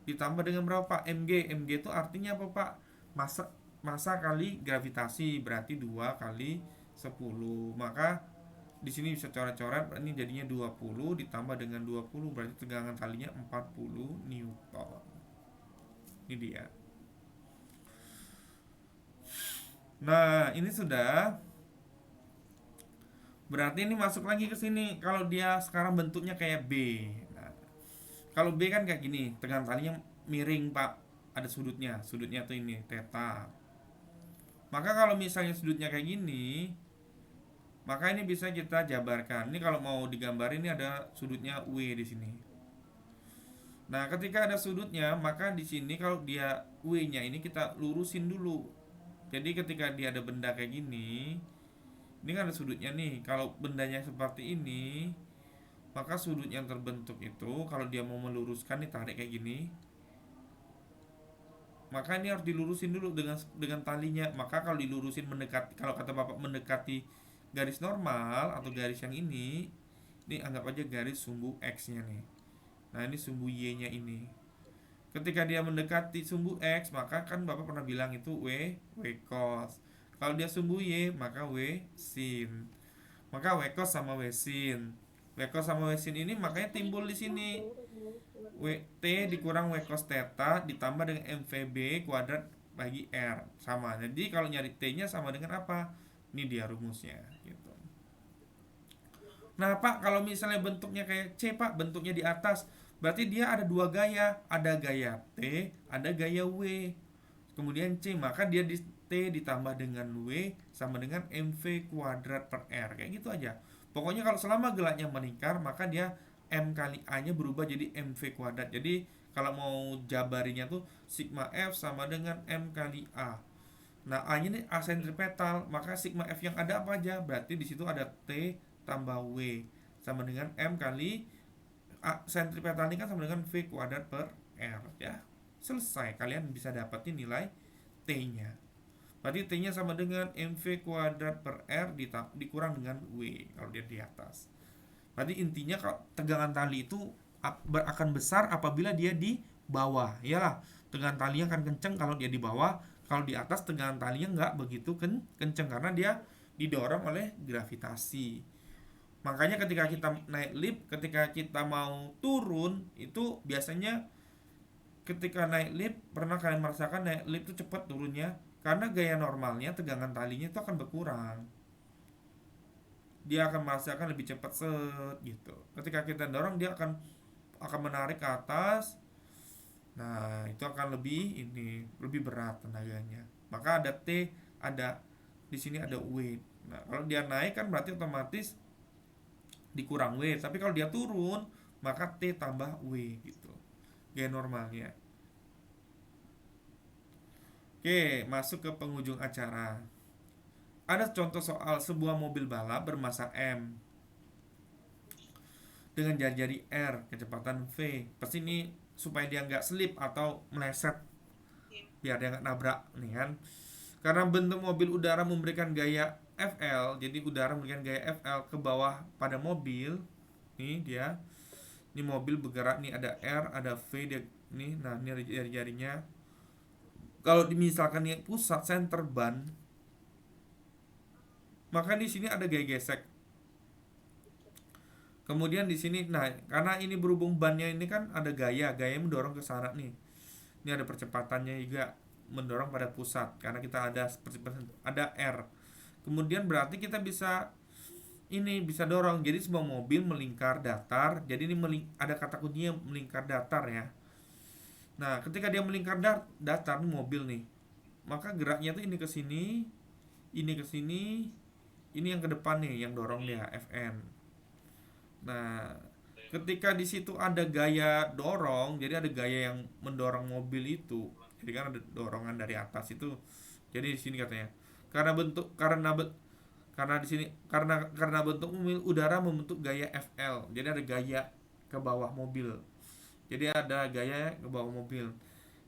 Ditambah dengan berapa Pak? MG. MG itu artinya apa Pak? Massa kali gravitasi. Berarti 2 kali 10. Maka di sini bisa coret-coret, ini jadinya 20 ditambah dengan 20 berarti tegangan talinya 40 Newton. Ini dia. Nah, ini sudah. Berarti ini masuk lagi ke sini. Kalau dia sekarang bentuknya kayak B. Nah, kalau B kan kayak gini, tegangan talinya miring, Pak. Ada sudutnya. Sudutnya tuh ini, theta. Maka kalau misalnya sudutnya kayak gini, maka ini bisa kita jabarkan. Ini kalau mau digambar, ini ada sudutnya W di sini. Nah, ketika ada sudutnya, maka di sini kalau dia W-nya ini kita lurusin dulu. Jadi ketika dia ada benda kayak gini, ini kan ada sudutnya nih. Kalau bendanya seperti ini, maka sudut yang terbentuk itu kalau dia mau meluruskan nih, tarik kayak gini, maka ini harus dilurusin dulu dengan talinya. Maka kalau dilurusin mendekati, kalau kata bapak mendekati garis normal atau garis yang ini anggap aja garis sumbu X nya nih. Nah ini sumbu Y nya ini. Ketika dia mendekati sumbu X, maka kan bapak pernah bilang itu W cos. Kalau dia sumbu Y, maka W sin. Maka W cos sama W sin. W cos sama W sin ini makanya timbul di sini. T dikurang W cos theta ditambah dengan MVB kuadrat bagi R. Sama. Jadi kalau nyari T-nya sama dengan apa? Ini dia rumusnya gitu. Nah Pak, kalau misalnya bentuknya kayak C Pak, bentuknya di atas, berarti dia ada dua gaya. Ada gaya T, ada gaya W. Kemudian C, maka dia di T ditambah dengan W sama dengan MV kuadrat per R. Kayak gitu aja. Pokoknya kalau selama geraknya melingkar, maka dia M kali A nya berubah jadi MV kuadrat. Jadi kalau mau jabarinya tuh sigma F sama dengan M kali A. Nah A nya ini A sentripetal, maka sigma F yang ada apa aja? Berarti di situ ada T tambah W sama dengan M kali A sentripetal ini kan sama dengan V kuadrat per R ya. Selesai, kalian bisa dapetin nilai T-nya. Berarti T-nya sama dengan MV kuadrat per R dikurang dengan W kalau dia di atas. Berarti intinya kalau tegangan tali itu akan besar apabila dia di bawah. Iyalah, tegangan talinya akan kenceng kalau dia di bawah. Kalau di atas tegangan talinya nggak begitu kenceng karena dia didorong oleh gravitasi. Makanya ketika kita naik lift, ketika kita mau turun, itu biasanya ketika naik lift, pernah kalian merasakan naik lift itu cepat turunnya? Karena gaya normalnya tegangan talinya itu akan berkurang. Dia akan merasakan lebih cepat set gitu. Ketika kita dorong dia akan menarik ke atas. Nah, itu akan lebih berat tenaganya. Maka ada T, ada di sini ada weight. Nah, kalau dia naik kan berarti otomatis dikurang W. Tapi kalau dia turun, maka T tambah W gitu. Gaya normalnya. Oke, masuk ke penghujung acara. Ada contoh soal sebuah mobil balap bermassa M dengan jari-jari R, kecepatan V. Pasti ini supaya dia nggak slip atau meleset, biar dia nggak nabrak nih kan. Karena bentuk mobil udara memberikan gaya FL, jadi udara memberikan gaya FL ke bawah pada mobil. Nih dia, ini mobil bergerak nih, ada R, ada V dia nih. Nah ini jari-jarinya. Kalau misalkan ini pusat center ban, maka di sini ada gaya gesek. Kemudian di sini, nah karena ini berhubung bannya ini kan ada gaya mendorong ke sana nih. Ini ada percepatannya juga mendorong pada pusat karena kita ada percepatan, ada R. Kemudian berarti kita bisa dorong. Jadi sebuah mobil melingkar datar. Jadi ini ada kata kuncinya melingkar datar ya. Nah, ketika dia melingkar datar nih mobil nih, maka geraknya tuh ini ke sini, ini yang ke depan nih yang dorong dia Fn. Nah, ketika di situ ada gaya dorong, jadi ada gaya yang mendorong mobil itu. Jadi kan ada dorongan dari atas itu. Jadi di sini katanya, karena di sini karena bentuk mobil udara membentuk gaya FL. Jadi ada gaya ke bawah mobil. Jadi ada gaya ke bawah mobil.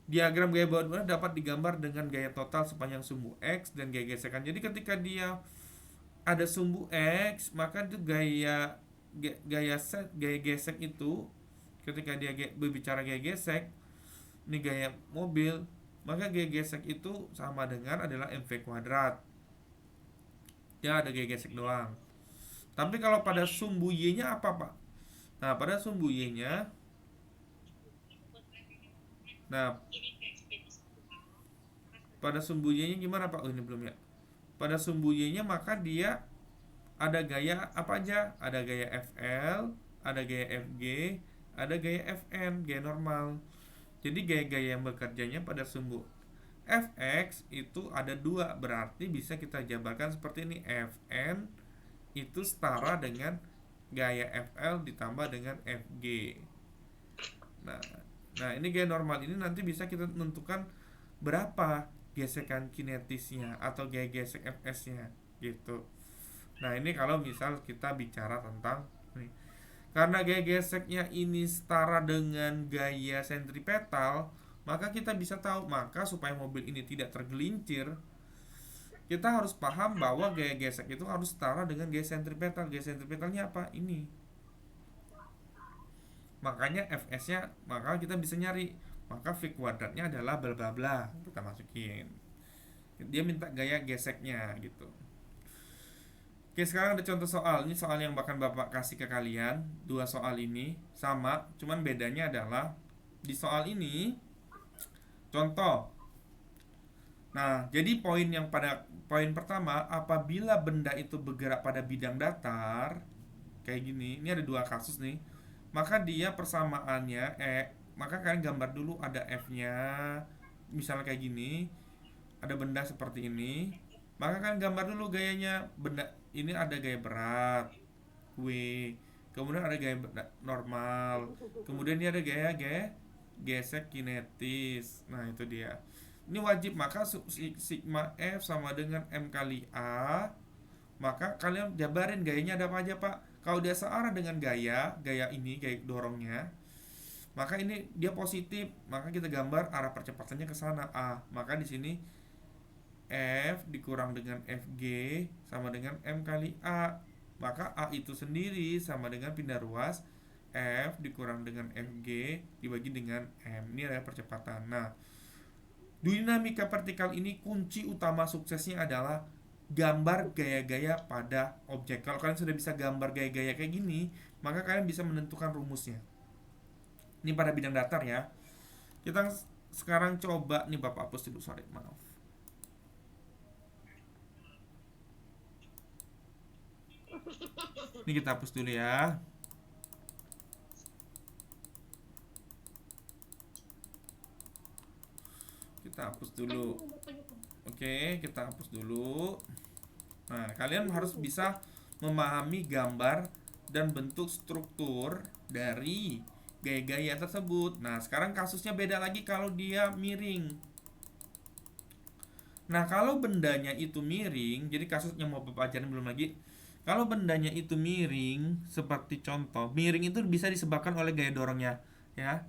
Diagram gaya bawah udara dapat digambar dengan gaya total sepanjang sumbu X dan gaya gesekan. Jadi ketika dia ada sumbu X, maka itu gaya gesek itu ketika dia berbicara gaya gesek, ini gaya mobil, maka gaya gesek itu sama dengan adalah MV kuadrat. Ya ada gaya gesek doang. Tapi kalau pada sumbu Y-nya apa Pak? Nah pada sumbu Y-nya, pada sumbu Y-nya gimana Pak? Oh ini belum ya. Pada sumbu Y-nya maka dia ada gaya apa aja? Ada gaya FL, ada gaya FG, ada gaya FN, gaya normal. Jadi gaya-gaya yang bekerjanya pada sumbu Fx itu ada dua, berarti bisa kita jabarkan seperti ini. Fn itu setara dengan gaya FL ditambah dengan Fg. Nah ini gaya normal ini nanti bisa kita tentukan berapa gesekan kinetisnya atau gaya gesek Fs nya gitu. Nah ini kalau misal kita bicara tentang nih. Karena gaya geseknya ini setara dengan gaya sentripetal, maka kita bisa tahu, maka supaya mobil ini tidak tergelincir, kita harus paham bahwa gaya gesek itu harus setara dengan gaya sentripetal. Gaya sentripetalnya apa? Ini. Makanya Fs-nya, maka kita bisa nyari. Maka V kuadratnya adalah bla bla bla. Kita masukin. Dia minta gaya geseknya gitu. Oke, sekarang ada contoh soal. Ini soal yang bahkan Bapak kasih ke kalian. Dua soal ini sama, cuman bedanya adalah di soal ini contoh. Nah, jadi poin pertama, apabila benda itu bergerak pada bidang datar, kayak gini. Ini ada dua kasus nih. Maka dia persamaannya maka kalian gambar dulu ada F-nya. Misalnya kayak gini, ada benda seperti ini. Maka kalian gambar dulu gayanya. Benda ini ada gaya berat, W. Kemudian ada gaya normal. Kemudian ini ada gaya gesek kinetis. Nah, itu dia. Ini wajib, maka sigma F sama dengan M kali A. Maka kalian jabarin gayanya ada apa aja, Pak. Kalau dia searah dengan gaya ini, gaya dorongnya, maka ini dia positif, maka kita gambar arah percepatannya ke sana A. Maka di sini F dikurang dengan FG sama dengan M kali A. Maka A itu sendiri sama dengan pindah ruas F dikurang dengan FG dibagi dengan M. Ini adalah percepatan. Nah, dinamika vertikal ini kunci utama suksesnya adalah gambar gaya-gaya pada objek. Kalau kalian sudah bisa gambar gaya-gaya kayak gini, maka kalian bisa menentukan rumusnya. Ini pada bidang datar ya. Kita sekarang coba nih, Bapak hapus dulu, sorry, maaf. Ini kita hapus dulu ya. Kita hapus dulu. Oke, kita hapus dulu. Nah, kalian harus bisa memahami gambar dan bentuk struktur dari gaya-gaya tersebut. Nah, sekarang kasusnya beda lagi kalau dia miring. Nah, kalau bendanya itu miring, jadi kasusnya mau pelajaran belum lagi. Kalau bendanya itu miring, seperti contoh, miring itu bisa disebabkan oleh gaya dorongnya, ya.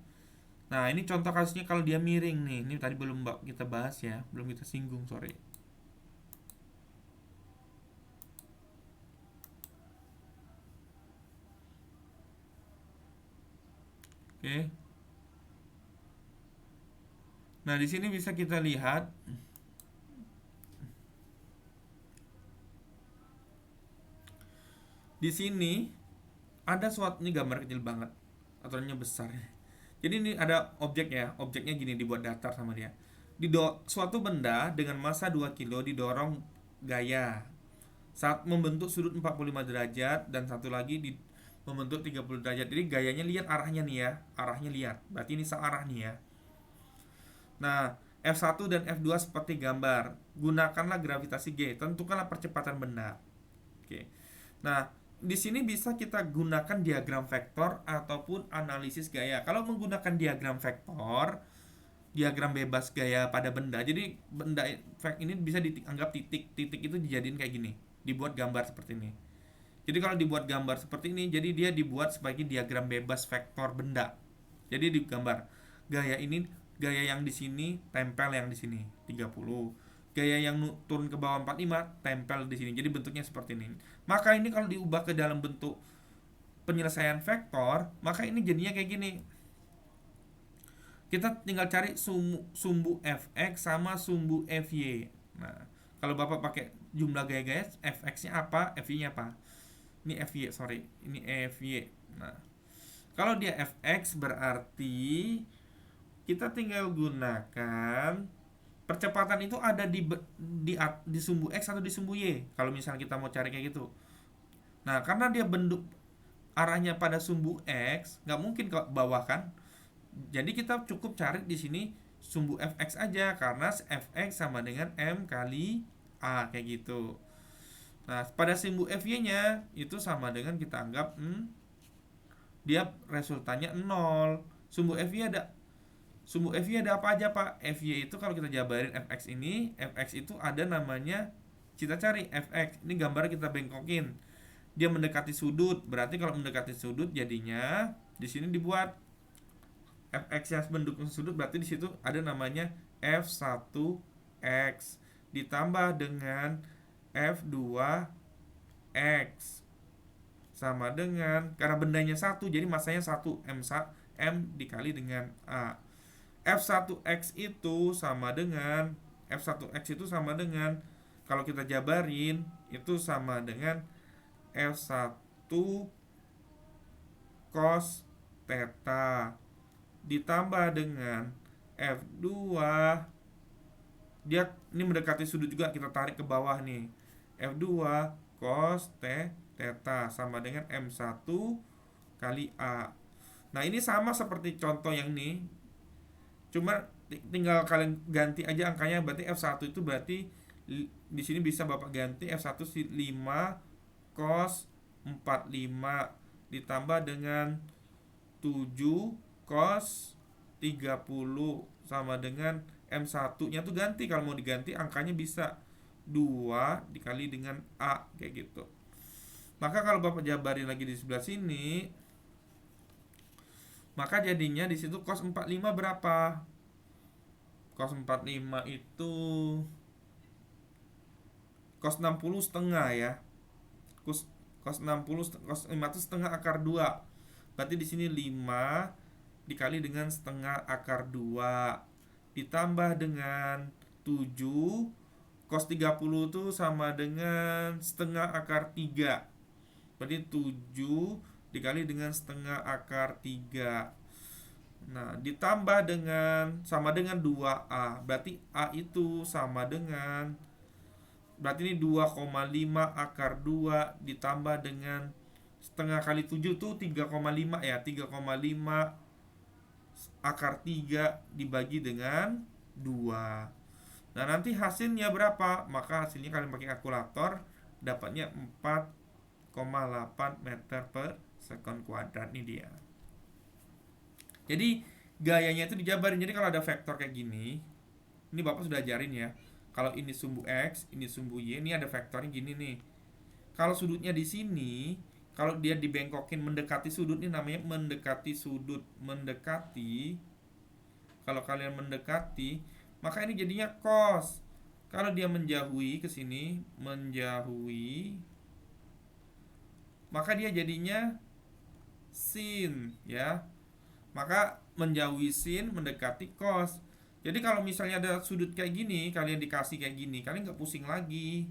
Nah, ini contoh kasusnya kalau dia miring nih. Ini tadi belum kita bahas ya, belum kita singgung, sorry. Oke. Nah, di sini bisa kita lihat di sini ada suatu, ini gambar kecil banget, aturannya besar. Jadi ini ada objek ya, objeknya gini dibuat datar sama dia. Suatu benda dengan massa 2 kilo didorong gaya saat membentuk sudut 45 derajat dan satu lagi membentuk 30 derajat. Jadi gayanya lihat arahnya nih ya, arahnya lihat. Berarti ini searah nih ya. Nah, F1 dan F2 seperti gambar. Gunakanlah gravitasi G, tentukanlah percepatan benda. Oke. Nah, di sini bisa kita gunakan diagram vektor ataupun analisis gaya. Kalau menggunakan diagram vektor, diagram bebas gaya pada benda. Jadi benda ini bisa dianggap titik. Titik itu dijadiin kayak gini, dibuat gambar seperti ini. Jadi kalau dibuat gambar seperti ini, jadi dia dibuat sebagai diagram bebas vektor benda. Jadi digambar gaya ini, gaya yang di sini tempel yang di sini 30. Gaya yang turun ke bawah 45 tempel di sini. Jadi bentuknya seperti ini. Maka ini kalau diubah ke dalam bentuk penyelesaian vektor, maka ini jadinya kayak gini. Kita tinggal cari sumbu fx sama sumbu fy. Nah, kalau Bapak pakai jumlah gaya-gaya, fx-nya apa, fy-nya apa? Ini fy, sorry. Ini fy. Nah, kalau dia fx berarti kita tinggal gunakan percepatan itu ada di sumbu x atau di sumbu y. Kalau misalnya kita mau cari kayak gitu. Nah, karena dia bentuk arahnya pada sumbu x, nggak mungkin ke bawah kan? Jadi kita cukup cari di sini sumbu fx aja, karena fx sama dengan m kali a kayak gitu. Nah, pada sumbu fy-nya itu sama dengan kita anggap dia resultannya 0. Sumbu fy ada apa aja, Pak? Fy itu kalau kita jabarin fx ini, fx itu ada namanya, kita cari fx. Ini gambar kita bengkokin. dia mendekati sudut. Berarti kalau mendekati sudut jadinya di sini dibuat fx-nya mendukung sudut, berarti di situ ada namanya f1x ditambah dengan f2x sama dengan, karena bendanya 1 jadi masanya 1, m dikali dengan a. F1x itu sama dengan F1x itu sama dengan, kalau kita jabarin itu sama dengan F1 cos theta ditambah dengan F2, dia ini mendekati sudut juga, kita tarik ke bawah nih, F2 cos theta sama dengan M1 kali A. Nah ini sama seperti contoh yang ini, cuma tinggal kalian ganti aja angkanya. Berarti F1 itu berarti di sini bisa Bapak ganti F1 5 cos 45 ditambah dengan 7 cos 30 sama dengan M1 nya tuh ganti, kalau mau diganti angkanya bisa 2 dikali dengan A kayak gitu. Maka kalau Bapak jabarin lagi di sebelah sini, maka jadinya di situ cos 45 berapa? Cos 45 itu cos 60 setengah ya. Cos 60 cos 5 itu setengah akar 2. Berarti di sini 5 dikali dengan setengah akar 2 ditambah dengan 7 cos 30 itu sama dengan setengah akar 3. Berarti 7 dikali dengan setengah akar 3. Nah, ditambah dengan sama dengan 2A. Berarti A itu sama dengan, berarti ini 2,5 akar 2 ditambah dengan setengah kali 7 tuh 3,5 ya. 3,5 akar 3 dibagi dengan 2. Nah, nanti hasilnya berapa? Maka hasilnya kalian pakai kalkulator, dapatnya 4,8 meter per sekon kuadrat. Ini dia. Jadi gayanya itu dijabarin. Jadi kalau ada vektor kayak gini, ini Bapak sudah ajarin ya. Kalau ini sumbu X, ini sumbu Y, ini ada vektornya gini nih. Kalau sudutnya di sini, kalau dia dibengkokin mendekati sudut, ini namanya mendekati sudut. Mendekati, kalau kalian mendekati, maka ini jadinya cos. Kalau dia menjauhi ke sini, menjauhi, maka dia jadinya sin ya. Maka menjauhi sin mendekati cos. Jadi kalau misalnya ada sudut kayak gini, kalian dikasih kayak gini, kalian nggak pusing lagi.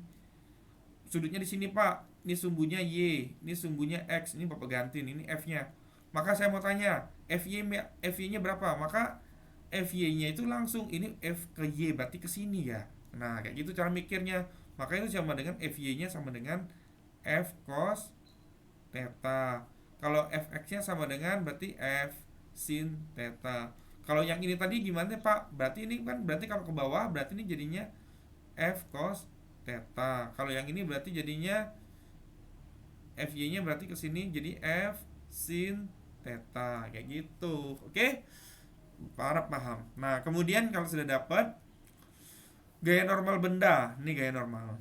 Sudutnya di sini Pak, ini sumbunya Y, ini sumbunya X, ini Bapak ganti, ini F-nya. Maka saya mau tanya, FY-nya berapa? Maka FY-nya itu langsung ini F ke Y, berarti ke sini ya. Nah, kayak gitu cara mikirnya. Maka itu sama dengan FY-nya sama dengan F cos theta. Kalau Fx-nya sama dengan berarti F sin theta. Kalau yang ini tadi gimana Pak? Berarti ini kan berarti kalau ke bawah berarti ini jadinya F cos theta. Kalau yang ini berarti jadinya FY-nya berarti ke sini jadi F sin theta kayak gitu. Oke? Para paham. Nah, kemudian kalau sudah dapat gaya normal benda, ini gaya normal.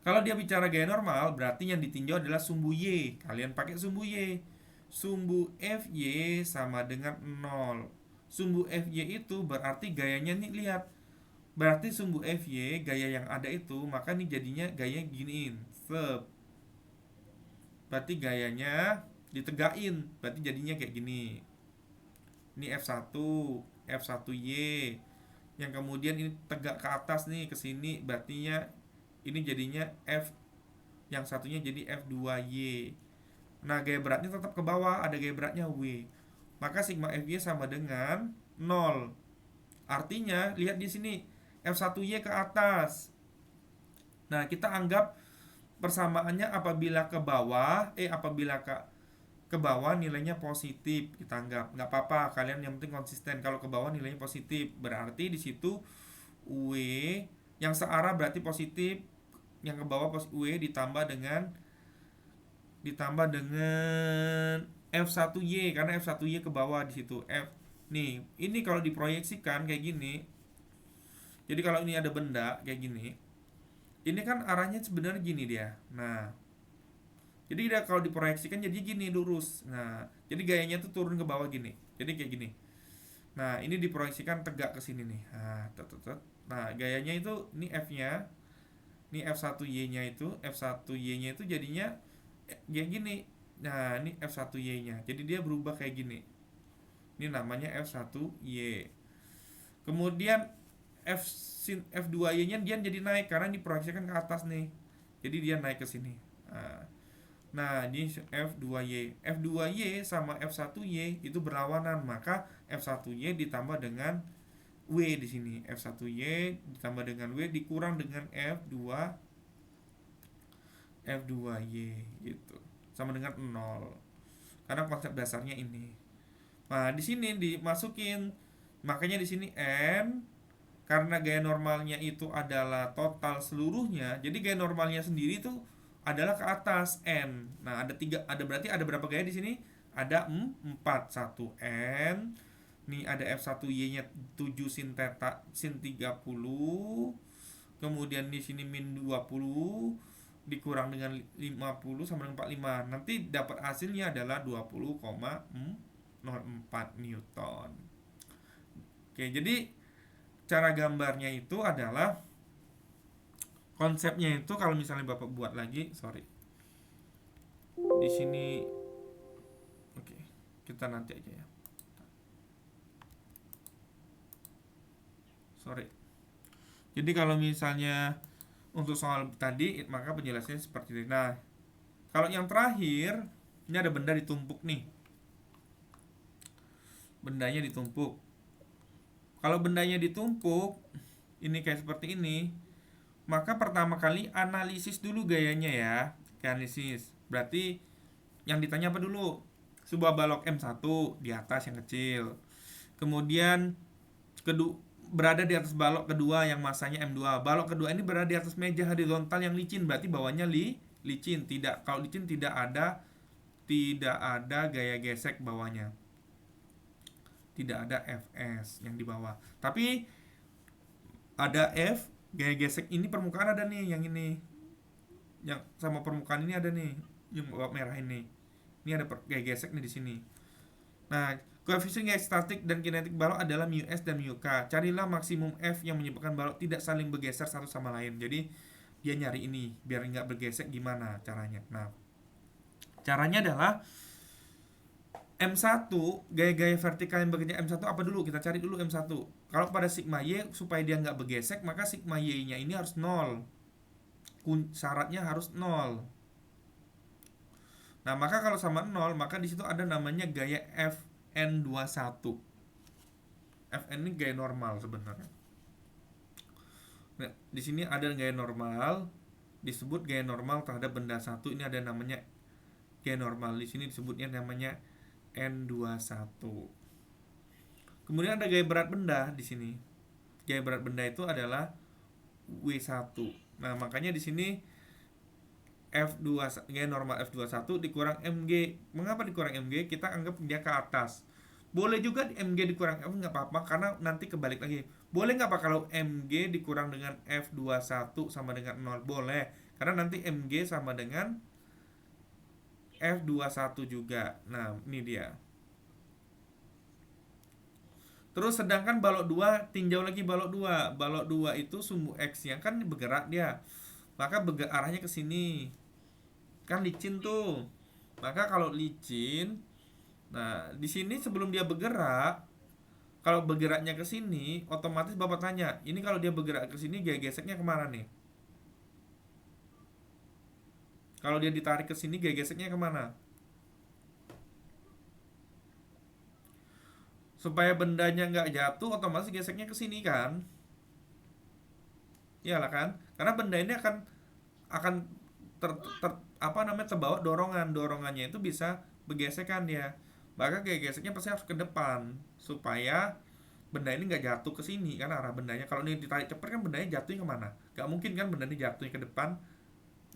Kalau dia bicara gaya normal, berarti yang ditinjau adalah sumbu Y. Kalian pakai sumbu Y. Sumbu FY sama dengan 0. Sumbu FY itu berarti gayanya nih, lihat. Berarti sumbu FY, gaya yang ada itu, maka nih jadinya gaya giniin. Sep. Berarti gayanya ditegain. Berarti jadinya kayak gini. Ini F1, F1Y. Yang kemudian ini tegak ke atas nih, ke sini, berarti ini jadinya F, yang satunya jadi F2Y. Nah, gaya beratnya tetap ke bawah, ada gaya beratnya W. Maka sigma FY sama dengan 0. Artinya, lihat di sini, F1Y ke atas. Nah, kita anggap persamaannya apabila ke bawah, ke bawah nilainya positif, kita anggap. Nggak apa-apa, kalian yang penting konsisten. Kalau ke bawah nilainya positif, berarti di situ W yang searah berarti positif, yang ke bawah W ditambah dengan F1Y, karena F1Y ke bawah di situ. Nih, ini kalau diproyeksikan kayak gini. Jadi kalau ini ada benda kayak gini, ini kan arahnya sebenarnya gini dia. Nah, Jadi dia kalau diproyeksikan jadi gini lurus. Nah, jadi gayanya tuh turun ke bawah gini. Jadi kayak gini. Nah, ini diproyeksikan tegak ke sini nih. Nah, Nah, gayanya itu ini F-nya, ini F1Y-nya itu, F1Y-nya itu jadinya kayak gini. Nah, ini F1Y-nya. Jadi dia berubah kayak gini. Ini namanya F1Y. Kemudian F2Y-nya dia jadi naik karena diproyeksikan ke atas nih. Jadi dia naik ke sini. Nah, ini F2Y. F2Y sama F1Y itu berlawanan, maka F1Y ditambah dengan W di sini. F1Y ditambah dengan W dikurang dengan F2Y gitu. Sama dengan 0. Karena konsep dasarnya ini. Nah, di sini dimasukin. Makanya di sini N karena gaya normalnya itu adalah total seluruhnya. Jadi gaya normalnya sendiri itu adalah ke atas N. Nah, ada berarti ada berapa gaya di sini? Ada 4. 1 N. Nih ada F1Y-nya 7 sin theta sin 30. Kemudian di sini min 20 dikurang dengan 50 sama dengan 45. Nanti dapat hasilnya adalah 20,04 Newton. Oke, jadi cara gambarnya itu adalah konsepnya itu kalau misalnya Bapak buat lagi, sorry. Di sini oke, kita nanti aja ya. Sorry. Jadi kalau misalnya untuk soal tadi maka penjelasannya seperti ini. Nah, kalau yang terakhir ini ada benda ditumpuk nih. Bendanya ditumpuk. Kalau bendanya ditumpuk ini kayak seperti ini, maka pertama kali analisis dulu gayanya ya. Analisis. Berarti yang ditanya apa dulu? Sebuah balok M1 di atas yang kecil. Kemudian berada di atas balok kedua yang masanya M2. Balok kedua ini berada di atas meja horizontal yang licin, berarti bawahnya licin. Kalau licin tidak ada gaya gesek bawahnya. Tidak ada Fs yang di bawah. Tapi ada F, gaya gesek ini permukaan ada nih, yang ini. Yang sama permukaan ini ada nih, yang merah ini. Ini ada gaya gesek nih di sini. Nah, koefisien gaya statik dan kinetik balok adalah μs dan μk. Carilah maksimum F yang menyebabkan balok tidak saling bergeser satu sama lain. Jadi dia nyari ini biar nggak bergesek, gimana caranya? Nah, caranya adalah M1, gaya-gaya vertikal yang bekerja M1 apa dulu? Kita cari dulu M1. Kalau pada sigma Y, supaya dia nggak bergesek, maka sigma Y-nya ini harus 0. Syaratnya harus 0. Nah, maka kalau sama 0, maka di situ ada namanya gaya Fn21. Fn ini gaya normal sebenarnya. Nah, di sini ada gaya normal, disebut gaya normal terhadap benda satu. Ini ada namanya gaya normal. Di sini disebutnya namanya N21. Kemudian ada gaya berat benda di sini. Gaya berat benda itu adalah W1. Nah, makanya di sini F2 gaya normal F21 dikurang mg. Mengapa dikurang mg? Kita anggap dia ke atas. Boleh juga mg dikurang F, nggak apa-apa karena nanti kebalik lagi. Boleh nggak Pak kalau mg dikurang dengan F21 sama dengan 0? Boleh, karena nanti mg sama dengan F21 juga. Nah, ini dia. Terus sedangkan balok 2, tinjau lagi balok 2. Balok 2 itu sumbu X yang kan bergerak dia. Maka arahnya ke sini. Kan licin tuh. Maka kalau licin, nah, di sini sebelum dia bergerak, kalau bergeraknya ke sini, otomatis Bapak tanya, ini kalau dia bergerak ke sini gaya geseknya kemana nih? Kalau dia ditarik ke sini gaya geseknya kemana? Supaya bendanya nggak jatuh, otomatis geseknya ke sini kan? Iyalah kan? Karena benda ini akan terbawa dorongannya itu bisa bergesekan dia. Maka gaya geseknya pasti harus ke depan supaya benda ini nggak jatuh ke sini kan arah bendanya. Kalau ini ditarik cepat kan bendanya jatuhnya kemana? Nggak mungkin kan benda ini jatuhnya ke depan.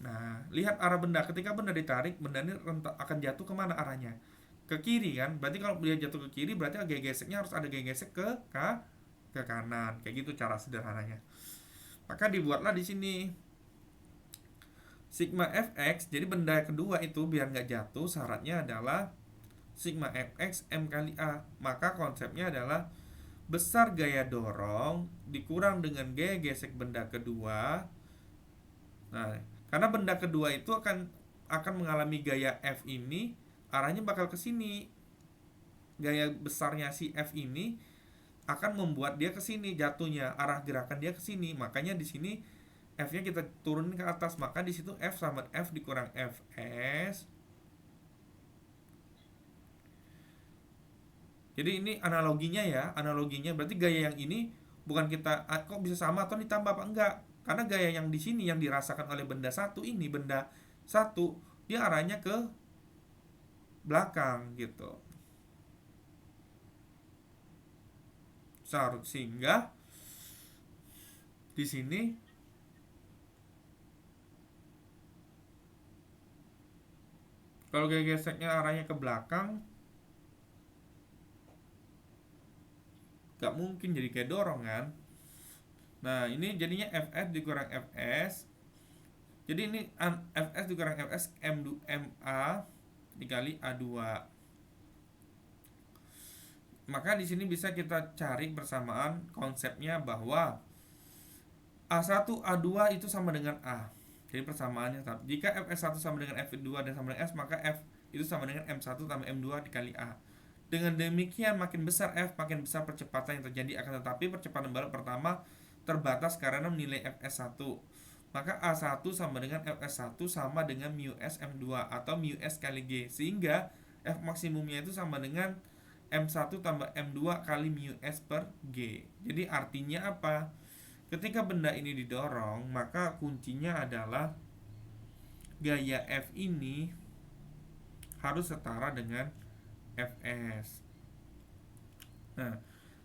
Nah, lihat arah benda. Ketika benda ditarik, benda ini akan jatuh kemana arahnya? Ke kiri kan? Berarti kalau dia jatuh ke kiri, berarti gaya geseknya harus ada gaya gesek ke kanan. Kayak gitu cara sederhananya. Maka dibuatlah di sini Sigma fx, jadi benda kedua itu biar nggak jatuh, syaratnya adalah sigma fx M kali A. Maka konsepnya adalah besar gaya dorong dikurang dengan gaya gesek benda kedua. Nah, karena benda kedua itu akan mengalami gaya F ini, arahnya bakal ke sini. Gaya besarnya si F ini akan membuat dia ke sini jatuhnya, arah gerakan dia ke sini. Makanya di sini F-nya kita turunin ke atas, maka di situ F sama F dikurang Fs. Jadi ini analoginya ya, analoginya berarti gaya yang ini bukan kita kok bisa sama atau ditambah apa enggak. Karena gaya yang di sini yang dirasakan oleh benda satu ini, benda satu, dia arahnya ke belakang gitu. Sehingga di sini kalau gaya geseknya arahnya ke belakang, gak mungkin jadi kayak dorong kan. Nah ini jadinya Fs dikurang Fs. Jadi ini Fs dikurang Fs MA dikali A2. Maka di sini bisa kita cari bersamaan konsepnya bahwa A1 A2 itu sama dengan A. Jadi persamaannya tetap. Jika Fs1 sama dengan F2 dan sama dengan S, maka F itu sama dengan M1 tambah M2 dikali A. Dengan demikian makin besar F, makin besar percepatan yang terjadi. Akan tetapi percepatan balok pertama terbatas karena nilai Fs1. Maka A1 sama dengan Fs1 sama dengan mu S M2 atau mu S kali G. Sehingga F maksimumnya itu sama dengan M1 tambah M2 kali mu S per G. Jadi artinya apa? Ketika benda ini didorong, maka kuncinya adalah gaya F ini harus setara dengan Fs. Nah,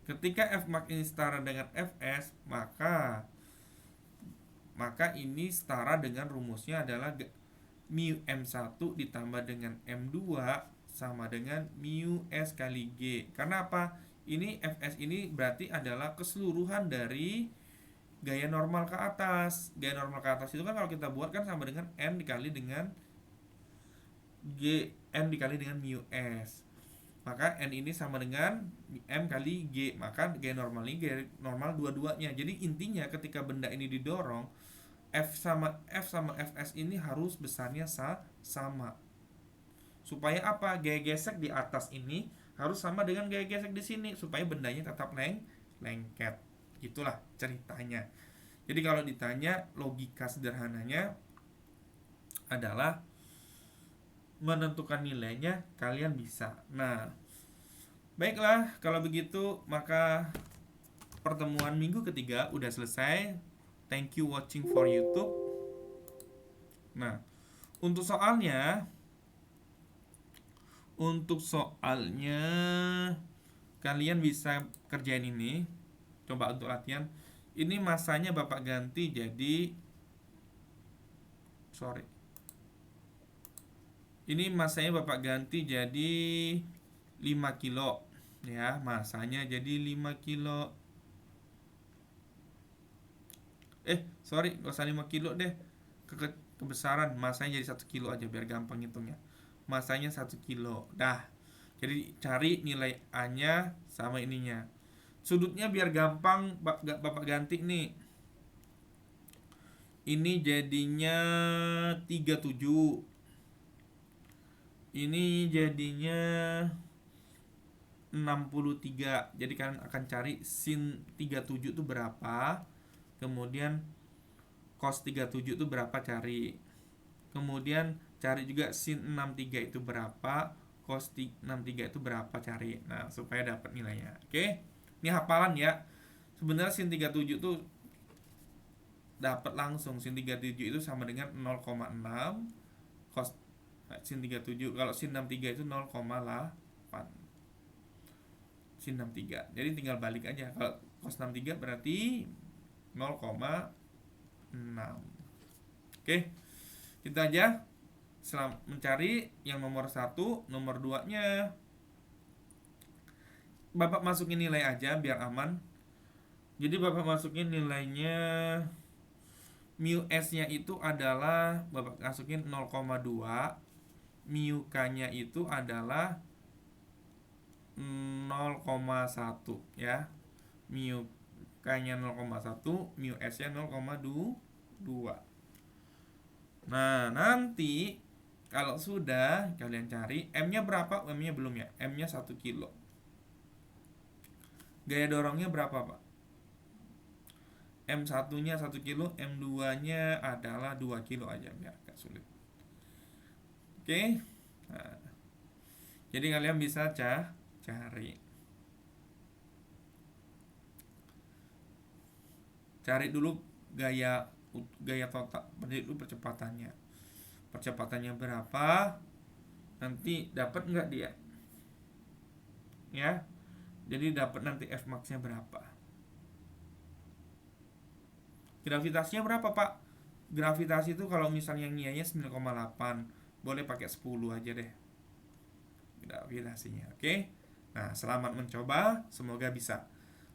ketika F max ini setara dengan Fs, maka ini setara dengan rumusnya adalah mu M1 ditambah dengan M2 sama dengan mu S kali G. Karena apa? Ini Fs ini berarti adalah keseluruhan dari gaya normal ke atas. Gaya normal ke atas itu kan kalau kita buat kan sama dengan N dikali dengan G, N dikali dengan mu S. Maka N ini sama dengan M kali G. Maka gaya normal ini gaya normal dua-duanya. Jadi intinya ketika benda ini didorong, F sama Fs ini harus besarnya sama. Supaya apa? Gaya gesek di atas ini harus sama dengan gaya gesek di sini supaya bendanya tetap lengket. Itulah ceritanya. Jadi kalau ditanya, logika sederhananya adalah menentukan nilainya kalian bisa. Nah, baiklah kalau begitu maka pertemuan minggu ketiga udah selesai. Thank you watching for YouTube. Nah, untuk soalnya kalian bisa kerjain ini. Coba untuk latihan. Ini masanya Bapak ganti jadi Ini masanya Bapak ganti jadi 5 kilo ya, masanya jadi 5 kilo. Gak usah 5 kilo deh. Kebesaran masanya jadi 1 kilo aja biar gampang hitungnya. Masanya 1 kilo. Dah. Jadi cari nilai A-nya sama ininya. Sudutnya biar gampang Bapak ganti nih. Ini jadinya 37. Ini jadinya 63. Jadi kalian akan cari sin 37 itu berapa. Kemudian cos 37 itu berapa cari. Kemudian cari juga sin 63 itu berapa, cos 63 itu berapa cari. Nah, supaya dapat nilainya. Oke. Ini hafalan ya. Sebenarnya sin 37 itu dapat langsung. Sin 37 itu sama dengan 0,6 cos sin 37. Kalau sin 63 itu 0,8. Sin 63. Jadi tinggal balik aja. Kalau cos 63 berarti 0,6. Oke. Itu aja. Setelah mencari yang nomor 1, nomor 2-nya Bapak masukin nilai aja biar aman. Jadi Bapak masukin nilainya Mu S-nya itu adalah Bapak masukin 0,2, mu K-nya itu adalah 0,1 ya. Mu K-nya 0,1, mu S-nya 0,2. Nah, nanti kalau sudah kalian cari M-nya berapa? M-nya belum ya. M-nya 1 kilo. Gaya dorongnya berapa, Pak? M1-nya 1 kilo, M2-nya adalah 2 kilo aja biar agak sulit. Oke. Nah, jadi kalian bisa cari. Cari dulu gaya total, berarti dulu percepatannya. Percepatannya berapa? Nanti dapat nggak dia? Ya. Jadi dapat nanti F max-nya berapa? Gravitasinya berapa, Pak? Gravitasi itu kalau misalnya ngianya 9,8, boleh pakai 10 aja deh gravitasinya. Oke. Nah, selamat mencoba, semoga bisa.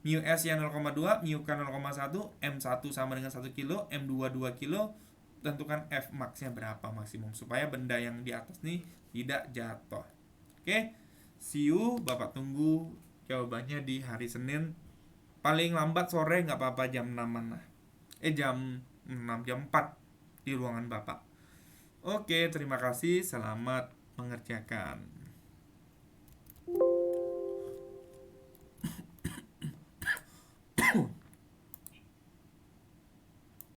Mu S yang 0,2, mu K 0,1, M1 sama dengan 1 kilo, M2 2 kilo. Tentukan F max-nya berapa maksimum supaya benda yang di atas nih tidak jatuh. Oke. See you, Bapak tunggu jawabannya di hari Senin. Paling lambat sore nggak apa-apa jam 6-an lah. Jam 6, jam 4 di ruangan Bapak. Oke, terima kasih. Selamat mengerjakan.